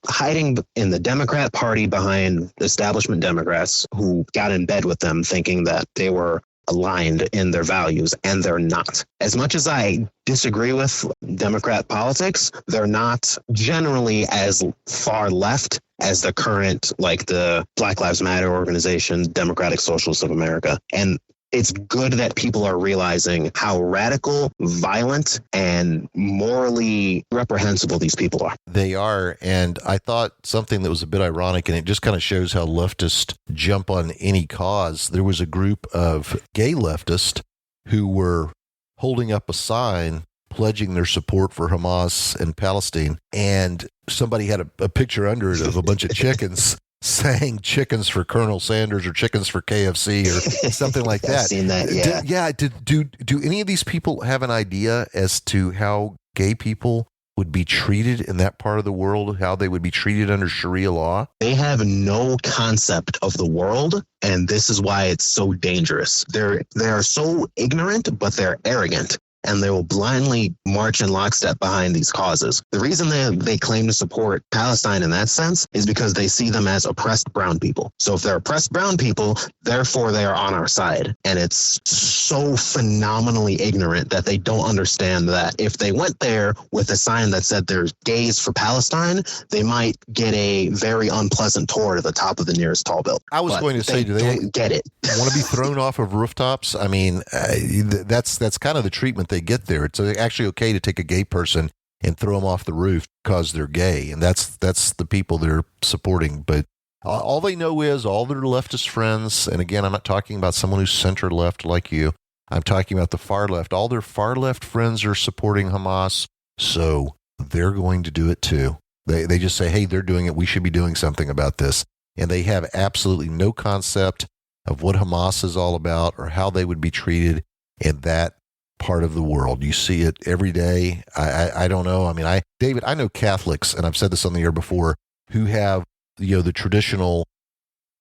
hiding in the Democrat Party behind establishment Democrats who got in bed with them thinking that they were aligned in their values, and they're not. As much as I disagree with Democrat politics, they're not generally as far left as the current, like the Black Lives Matter organization, Democratic Socialists of America. And it's good that people are realizing how radical, violent, and morally reprehensible these people are. They are. And I thought something that was a bit ironic, and it just kind of shows how leftists jump on any cause. There was a group of gay leftists who were holding up a sign pledging their support for Hamas and Palestine. And somebody had a picture under it of a bunch of chickens saying chickens for Colonel Sanders or chickens for KFC or something like that. I've seen that, yeah. Do any of these people have an idea as to how gay people would be treated in that part of the world, how they would be treated under Sharia law? They have no concept of the world, and this is why it's so dangerous. They are so ignorant, but they're arrogant. And they will blindly march in lockstep behind these causes. The reason they claim to support Palestine in that sense is because they see them as oppressed brown people. So if they're oppressed brown people, therefore they are on our side. And it's so phenomenally ignorant that they don't understand that if they went there with a sign that said there's gays for Palestine, they might get a very unpleasant tour to the top of the nearest tall building. I was going to say, do they don't get it? Want to be thrown off of rooftops? I mean, that's kind of the treatment they get there. It's actually okay to take a gay person and throw them off the roof because they're gay, and that's the people they're supporting. But all they know is all their leftist friends, and again, I'm not talking about someone who's center left like you. I'm talking about the far left. All their far left friends are supporting Hamas, so they're going to do it too. They just say, hey, they're doing it. We should be doing something about this. And they have absolutely no concept of what Hamas is all about or how they would be treated in that part of the world. You see it every day. I don't know. I mean, David, I know Catholics, and I've said this on the air before, who have, the traditional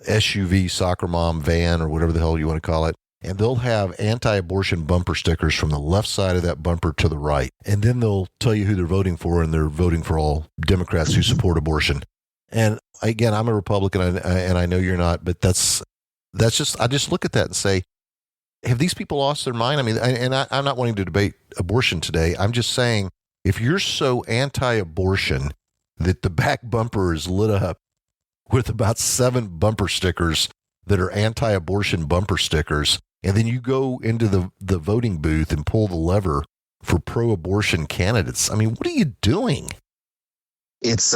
SUV soccer mom van or whatever the hell you want to call it, and they'll have anti-abortion bumper stickers from the left side of that bumper to the right. And then they'll tell you who they're voting for, and they're voting for all Democrats who support abortion. And again, I'm a Republican, and I know you're not, but that's just, I just look at that and say, have these people lost their mind? I mean, I'm not wanting to debate abortion today. I'm just saying, if you're so anti-abortion that the back bumper is lit up with about 7 bumper stickers that are anti-abortion bumper stickers, and then you go into the voting booth and pull the lever for pro-abortion candidates. I mean, what are you doing? It's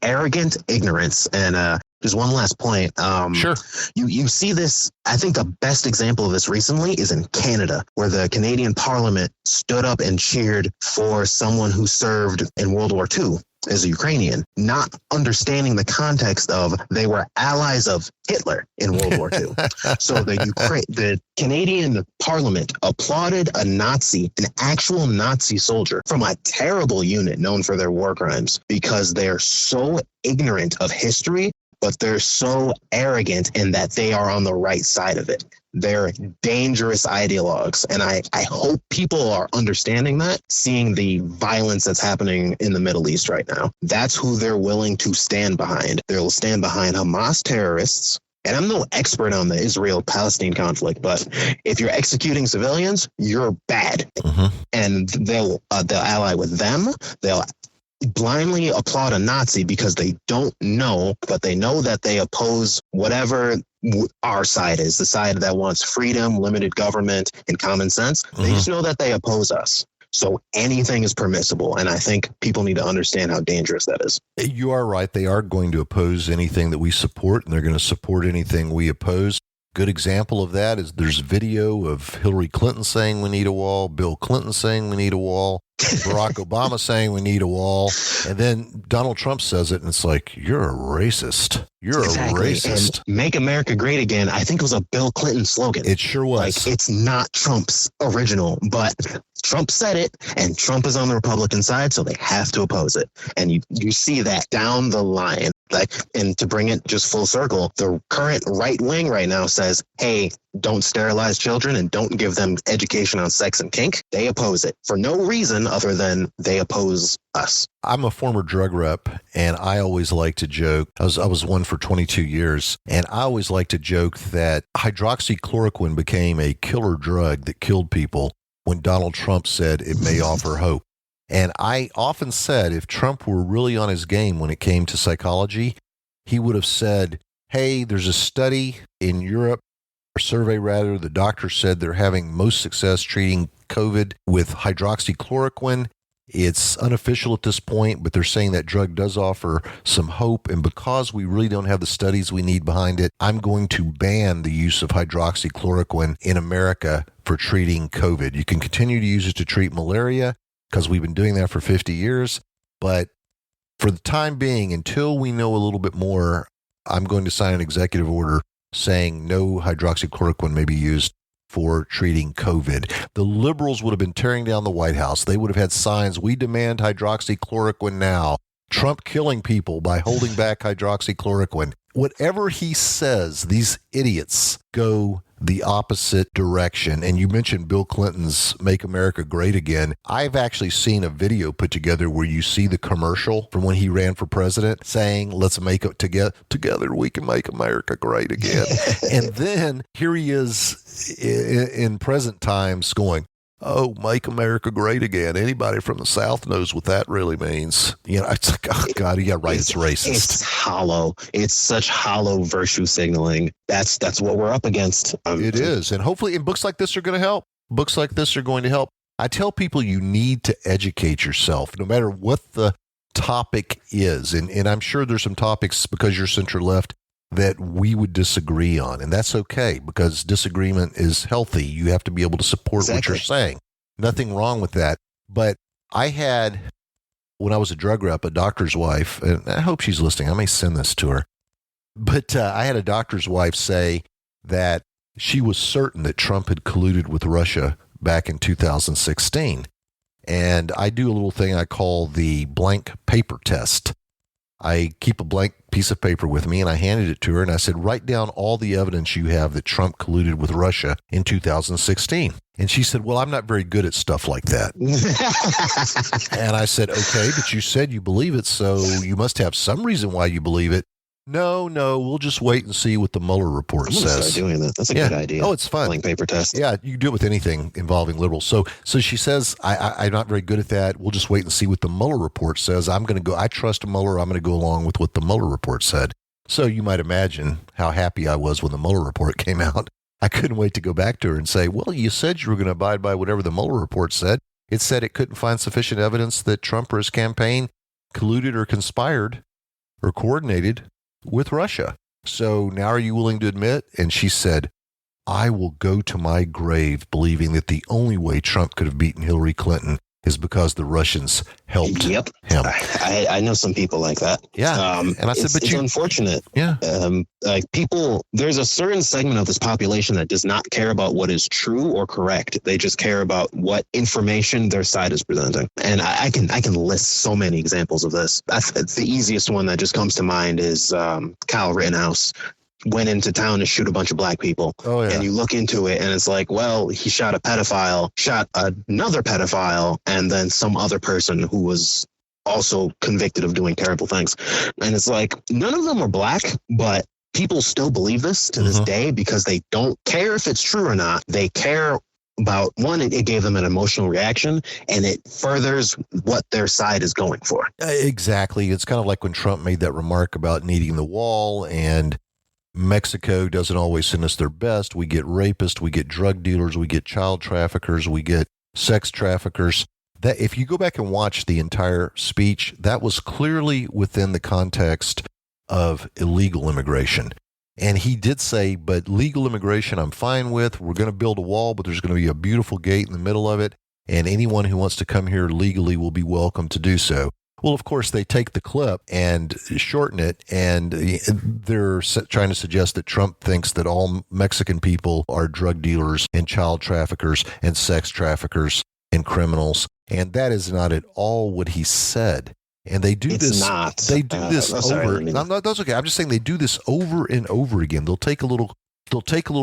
arrogant ignorance. And just one last point. Sure. You see this. I think the best example of this recently is in Canada, where the Canadian Parliament stood up and cheered for someone who served in World War II as a Ukrainian, not understanding the context of they were allies of Hitler in World War II. So the Canadian Parliament applauded a Nazi, an actual Nazi soldier from a terrible unit known for their war crimes, because they're so ignorant of history, but they're so arrogant in that they are on the right side of it. They're dangerous ideologues. And I hope people are understanding that, seeing the violence that's happening in the Middle East right now. That's who they're willing to stand behind. They'll stand behind Hamas terrorists. And I'm no expert on the Israel-Palestine conflict, but if you're executing civilians, you're bad. Mm-hmm. And they'll ally with them. They'll blindly applaud a Nazi because they don't know, but they know that they oppose whatever our side is, the side that wants freedom, limited government, and common sense. Mm-hmm. They just know that they oppose us. So anything is permissible. And I think people need to understand how dangerous that is. You are right. They are going to oppose anything that we support, and they're going to support anything we oppose. Good example of that is there's video of Hillary Clinton saying we need a wall, Bill Clinton saying we need a wall, Barack Obama saying we need a wall, and then Donald Trump says it, and it's like, you're a racist. You're exactly. A racist. And Make America Great Again, I think it was a Bill Clinton slogan. It sure was. Like, it's not Trump's original, but Trump said it, and Trump is on the Republican side, so they have to oppose it. And you see that down the line. And to bring it just full circle, the current right wing right now says, hey, don't sterilize children and don't give them education on sex and kink. They oppose it for no reason other than they oppose us. I'm a former drug rep, and I always like to joke. I was one for 22 years, and I always like to joke that hydroxychloroquine became a killer drug that killed people when Donald Trump said it may offer hope. And I often said, if Trump were really on his game when it came to psychology, he would have said, hey, there's a study in Europe, a survey rather, the doctor said they're having most success treating COVID with hydroxychloroquine. It's unofficial at this point, but they're saying that drug does offer some hope. And because we really don't have the studies we need behind it, I'm going to ban the use of hydroxychloroquine in America for treating COVID. You can continue to use it to treat malaria, because we've been doing that for 50 years. But for the time being, until we know a little bit more, I'm going to sign an executive order saying no hydroxychloroquine may be used for treating COVID. The liberals would have been tearing down the White House. They would have had signs, we demand hydroxychloroquine now. Trump killing people by holding back hydroxychloroquine. Whatever he says, these idiots go the opposite direction. And you mentioned Bill Clinton's Make America Great Again. I've actually seen a video put together where you see the commercial from when he ran for president saying, let's make it together we can make America great again. And then here he is in present times going, oh, make America great again. Anybody from the South knows what that really means. You know, it's like, oh, God, yeah, right, it's racist. It's hollow. It's such hollow virtue signaling. That's what we're up against. It is. And hopefully, and books like this are going to help. Books like this are going to help. I tell people you need to educate yourself, no matter what the topic is. And I'm sure there's some topics, because you're center-left, that we would disagree on. And that's okay, because disagreement is healthy. You have to be able to support what you're saying. Nothing wrong with that. But I had, when I was a drug rep, a doctor's wife, and I hope she's listening. I may send this to her. But I had a doctor's wife say that she was certain that Trump had colluded with Russia back in 2016. And I do a little thing I call the blank paper test. I keep a blank piece of paper with me, and I handed it to her, and I said, write down all the evidence you have that Trump colluded with Russia in 2016. And she said, well, I'm not very good at stuff like that. And I said, okay, but you said you believe it, so you must have some reason why you believe it. No, we'll just wait and see what the Mueller report I'm gonna says. start doing that. That's a good idea. Oh, it's fun. Blank paper test. Yeah, you can do it with anything involving liberals. So she says, I'm not very good at that. We'll just wait and see what the Mueller report says. I trust Mueller. I'm going to go along with what the Mueller report said. So you might imagine how happy I was when the Mueller report came out. I couldn't wait to go back to her and say, well, you said you were going to abide by whatever the Mueller report said. It said it couldn't find sufficient evidence that Trump or his campaign colluded or conspired or coordinated with Russia. So now are you willing to admit? And she said, I will go to my grave believing that the only way Trump could have beaten Hillary Clinton is because the Russians helped him. I know some people like that. Yeah. And I said, but it's unfortunate. Yeah. Like people, there's a certain segment of this population that does not care about what is true or correct. They just care about what information their side is presenting. And I can list so many examples of this. The easiest one that just comes to mind is Kyle Rittenhouse went into town to shoot a bunch of black people. Oh, yeah. And you look into it and it's like, well, he shot a pedophile, shot another pedophile, and then some other person who was also convicted of doing terrible things. And it's like, none of them were black, but people still believe this to this day because they don't care if it's true or not. They care about, one, it gave them an emotional reaction, and it furthers what their side is going for. Exactly. It's kind of like when Trump made that remark about needing the wall, and Mexico doesn't always send us their best. We get rapists, we get drug dealers, we get child traffickers, we get sex traffickers. That if you go back and watch the entire speech, that was clearly within the context of illegal immigration. And he did say, but legal immigration I'm fine with. We're going to build a wall, but there's going to be a beautiful gate in the middle of it, and anyone who wants to come here legally will be welcome to do so. Well, of course, they take the clip and shorten it, and they're trying to suggest that Trump thinks that all Mexican people are drug dealers and child traffickers and sex traffickers and criminals. And that is not at all what he said. And they do this. Not. They do this over. No, that's okay. I'm just saying they do this over and over again. They'll take a little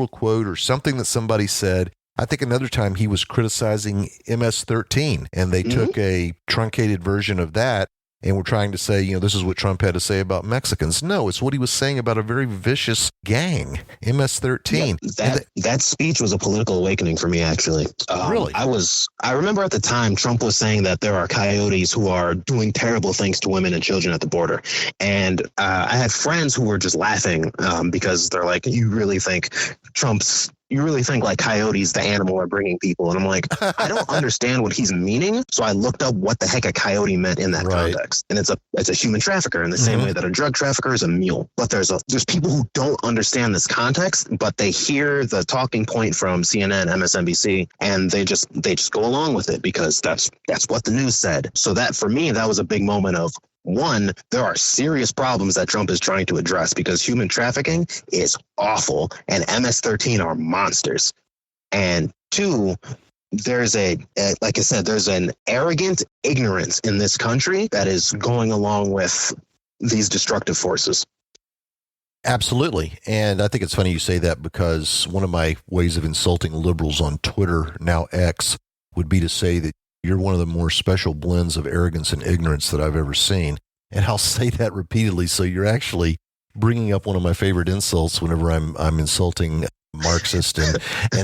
quote or something that somebody said. I think another time he was criticizing MS-13, and they took a truncated version of that and were trying to say, this is what Trump had to say about Mexicans. No, it's what he was saying about a very vicious gang, MS-13. Yeah, that speech was a political awakening for me, actually. Really? I remember at the time Trump was saying that there are coyotes who are doing terrible things to women and children at the border. And I had friends who were just laughing because they're like, you really think like coyotes, the animal, are bringing people? And I'm like, I don't understand what he's meaning. So I looked up what the heck a coyote meant in that context. And it's a human trafficker in the same way that a drug trafficker is a mule. But there's people who don't understand this context, but they hear the talking point from CNN, MSNBC, and they just go along with it because that's what the news said. So that, for me, that was a big moment of, one, there are serious problems that Trump is trying to address because human trafficking is awful and MS-13 are monsters. And two, there's like I said, there's an arrogant ignorance in this country that is going along with these destructive forces. Absolutely. And I think it's funny you say that because one of my ways of insulting liberals on Twitter, now X, would be to say that you're one of the more special blends of arrogance and ignorance that I've ever seen. And I'll say that repeatedly. So you're actually bringing up one of my favorite insults whenever I'm insulting Marxist and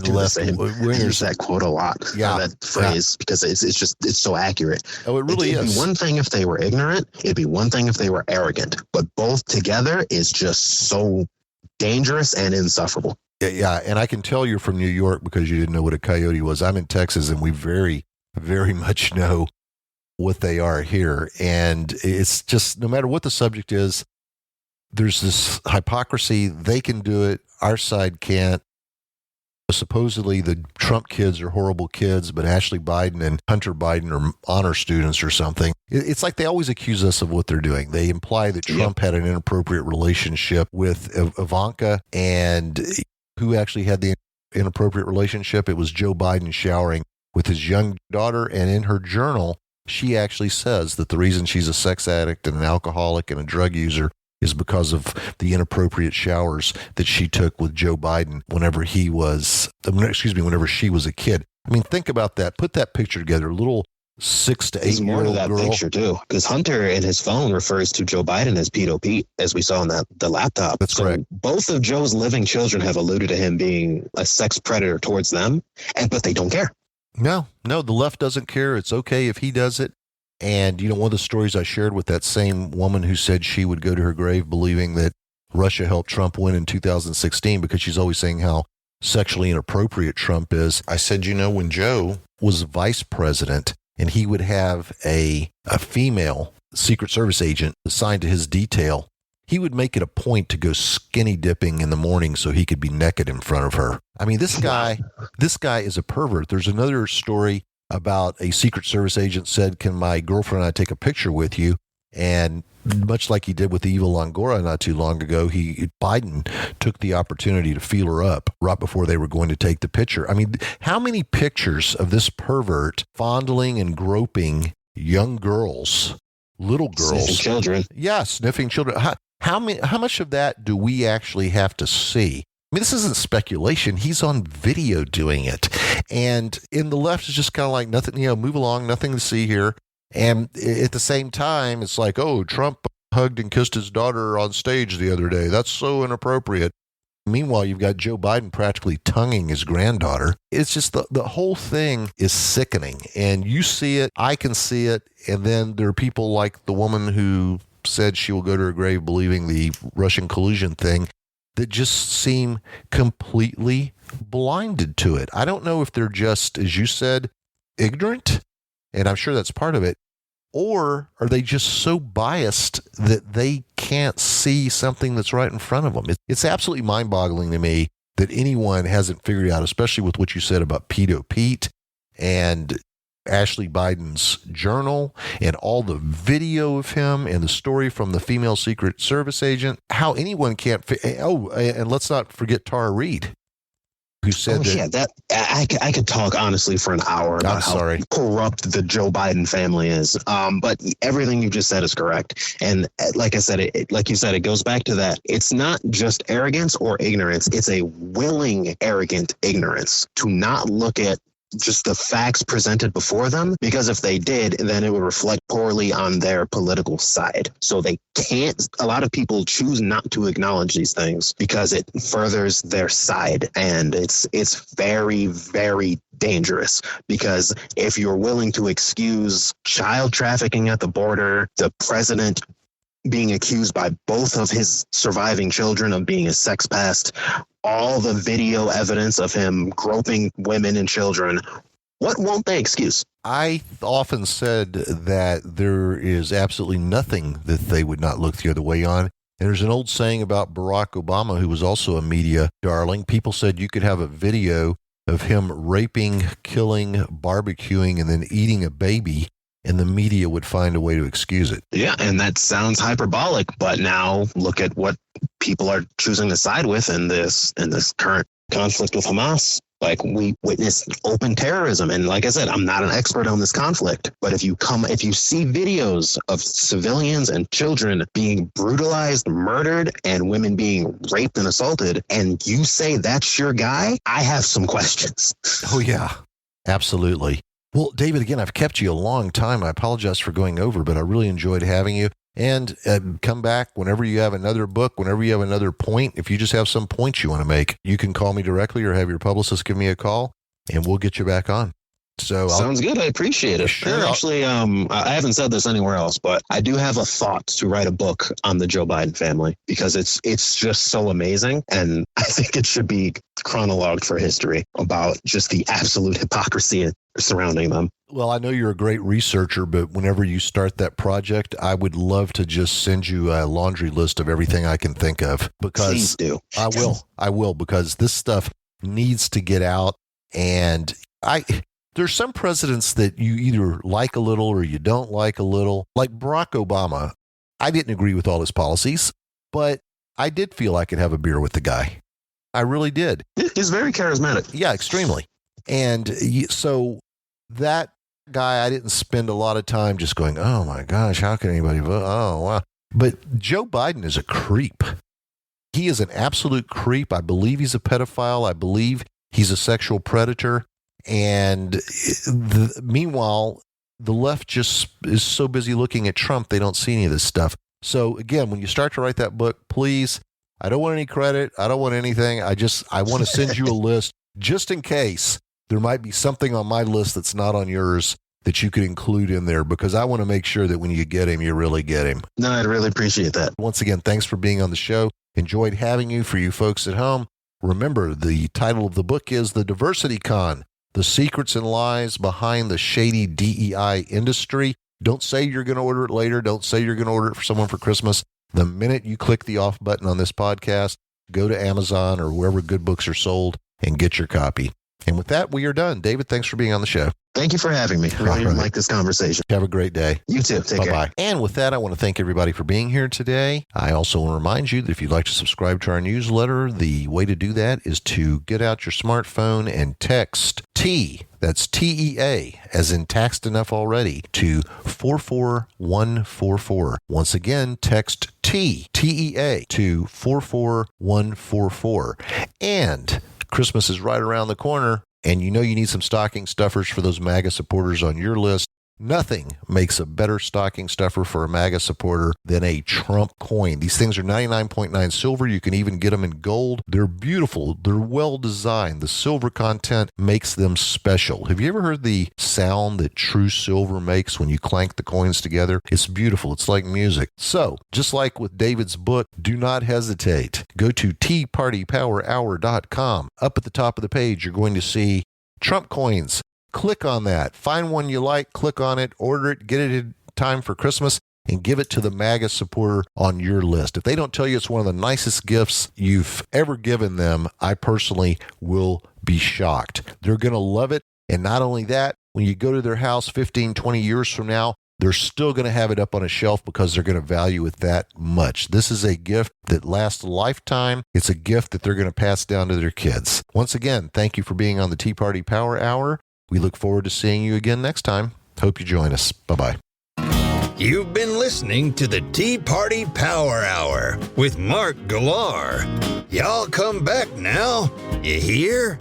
left wingers. I use that quote a lot. Yeah, that phrase, because it's so accurate. Oh, it really is. It'd be one thing if they were ignorant. It'd be one thing if they were arrogant. But both together is just so dangerous and insufferable. Yeah, and I can tell you're from New York because you didn't know what a coyote was. I'm in Texas, and we very, very much know what they are here. And it's just, no matter what the subject is, there's this hypocrisy. They can do it. Our side can't. Supposedly the Trump kids are horrible kids, but Ashley Biden and Hunter Biden are honor students or something. It's like they always accuse us of what they're doing. They imply that Trump had an inappropriate relationship with Ivanka, and who actually had the inappropriate relationship? It was Joe Biden showering with his young daughter, and in her journal, she actually says that the reason she's a sex addict and an alcoholic and a drug user is because of the inappropriate showers that she took with Joe Biden whenever she was a kid. I mean, think about that. Put that picture together. A little 6 to 8 year old that girl. picture too, because Hunter in his phone refers to Joe Biden as Pedo Pete, as we saw in the laptop. That's correct. Both of Joe's living children have alluded to him being a sex predator towards them, but they don't care. No, the left doesn't care. It's okay if he does it. And, one of the stories I shared with that same woman who said she would go to her grave believing that Russia helped Trump win in 2016 because she's always saying how sexually inappropriate Trump is. I said, when Joe was vice president and he would have a female Secret Service agent assigned to his detail, he would make it a point to go skinny dipping in the morning so he could be naked in front of her. I mean, this guy is a pervert. There's another story about a Secret Service agent said, "Can my girlfriend and I take a picture with you?" And much like he did with the evil Langora not too long ago, Biden took the opportunity to feel her up right before they were going to take the picture. I mean, how many pictures of this pervert fondling and groping young girls, little girls, sniffing children? Yeah, sniffing children. How much of that do we actually have to see? I mean, this isn't speculation. He's on video doing it. And in the left, it's just kind of like nothing, move along, nothing to see here. And at the same time, it's like, oh, Trump hugged and kissed his daughter on stage the other day. That's so inappropriate. Meanwhile, you've got Joe Biden practically tonguing his granddaughter. It's just the whole thing is sickening. And you see it, I can see it. And then there are people like the woman who said she will go to her grave believing the Russian collusion thing that just seem completely blinded to it. I don't know if they're just, as you said, ignorant, and I'm sure that's part of it, or are they just so biased that they can't see something that's right in front of them? It's absolutely mind-boggling to me that anyone hasn't figured out, especially with what you said about Pedo Pete and Ashley Biden's journal and all the video of him and the story from the female Secret Service agent, how anyone can't and let's not forget Tara Reid, who said that I could talk honestly for an hour about how corrupt the Joe Biden family is. But everything you just said is correct. And like I said, it goes back to that. It's not just arrogance or ignorance. It's a willing, arrogant ignorance to not look at just the facts presented before them, because if they did, then it would reflect poorly on their political side. So they can't, a lot of people choose not to acknowledge these things because it furthers their side. And it's very, very dangerous, because if you're willing to excuse child trafficking at the border, the president being accused by both of his surviving children of being a sex pest, all the video evidence of him groping women and children, what won't they excuse? I often said that there is absolutely nothing that they would not look the other way on. And there's an old saying about Barack Obama, who was also a media darling. People said you could have a video of him raping, killing, barbecuing, and then eating a baby, and the media would find a way to excuse it. Yeah, and that sounds hyperbolic, but now look at what people are choosing to side with in this current conflict with Hamas. Like, we witnessed open terrorism. And like I said, I'm not an expert on this conflict, but if you see videos of civilians and children being brutalized, murdered, and women being raped and assaulted, and you say that's your guy, I have some questions. Oh, yeah, absolutely. Well, David, again, I've kept you a long time. I apologize for going over, but I really enjoyed having you. And come back whenever you have another book, whenever you have another point. If you just have some points you want to make, you can call me directly or have your publicist give me a call, and we'll get you back on. So sounds good. I appreciate it. Sure. And actually, I haven't said this anywhere else, but I do have a thought to write a book on the Joe Biden family, because it's just so amazing. And I think it should be chronologued for history about just the absolute hypocrisy surrounding them. Well, I know you're a great researcher, but whenever you start that project, I would love to just send you a laundry list of everything I can think of. Because please do. I will, because this stuff needs to get out. And there's some presidents that you either like a little or you don't like a little. Like Barack Obama, I didn't agree with all his policies, but I did feel I could have a beer with the guy. I really did. He's very charismatic. Yeah, extremely. And so that guy, I didn't spend a lot of time just going, oh my gosh, how can anybody vote? Oh, wow. But Joe Biden is a creep. He is an absolute creep. I believe he's a pedophile. I believe he's a sexual predator. And meanwhile, the left just is so busy looking at Trump, they don't see any of this stuff. So again, when you start to write that book, please, I don't want any credit. I don't want anything. I want to send you a list just in case there might be something on my list that's not on yours that you could include in there, because I want to make sure that when you get him, you really get him. No, I'd really appreciate that. Once again, thanks for being on the show. Enjoyed having you. For you folks at home, remember the title of the book is The Diversity Con, The Secrets and Lies Behind the Shady DEI Industry. Don't say you're going to order it later. Don't say you're going to order it for someone for Christmas. The minute you click the off button on this podcast, go to Amazon or wherever good books are sold and get your copy. And with that, we are done. David, thanks for being on the show. Thank you for having me. Really like this conversation. Have a great day. You too. Take care. Bye-bye. And with that, I want to thank everybody for being here today. I also want to remind you that if you'd like to subscribe to our newsletter, the way to do that is to get out your smartphone and text T, that's TEA, as in taxed enough already, to 44144. Once again, text TEA to 44144. And Christmas is right around the corner, and you know you need some stocking stuffers for those MAGA supporters on your list. Nothing makes a better stocking stuffer for a MAGA supporter than a Trump coin. These things are 99.9 silver. You can even get them in gold. They're beautiful. They're well designed. The silver content makes them special. Have you ever heard the sound that true silver makes when you clank the coins together? It's beautiful. It's like music. So, just like with David's book, do not hesitate. Go to teapartypowerhour.com. Up at the top of the page, you're going to see Trump coins. Click on that. Find one you like, click on it, order it, get it in time for Christmas, and give it to the MAGA supporter on your list. If they don't tell you it's one of the nicest gifts you've ever given them, I personally will be shocked. They're going to love it. And not only that, when you go to their house 15, 20 years from now, they're still going to have it up on a shelf because they're going to value it that much. This is a gift that lasts a lifetime. It's a gift that they're going to pass down to their kids. Once again, thank you for being on the Tea Party Power Hour. We look forward to seeing you again next time. Hope you join us. Bye-bye. You've been listening to the Tea Party Power Hour with Mark Galar. Y'all come back now. You hear?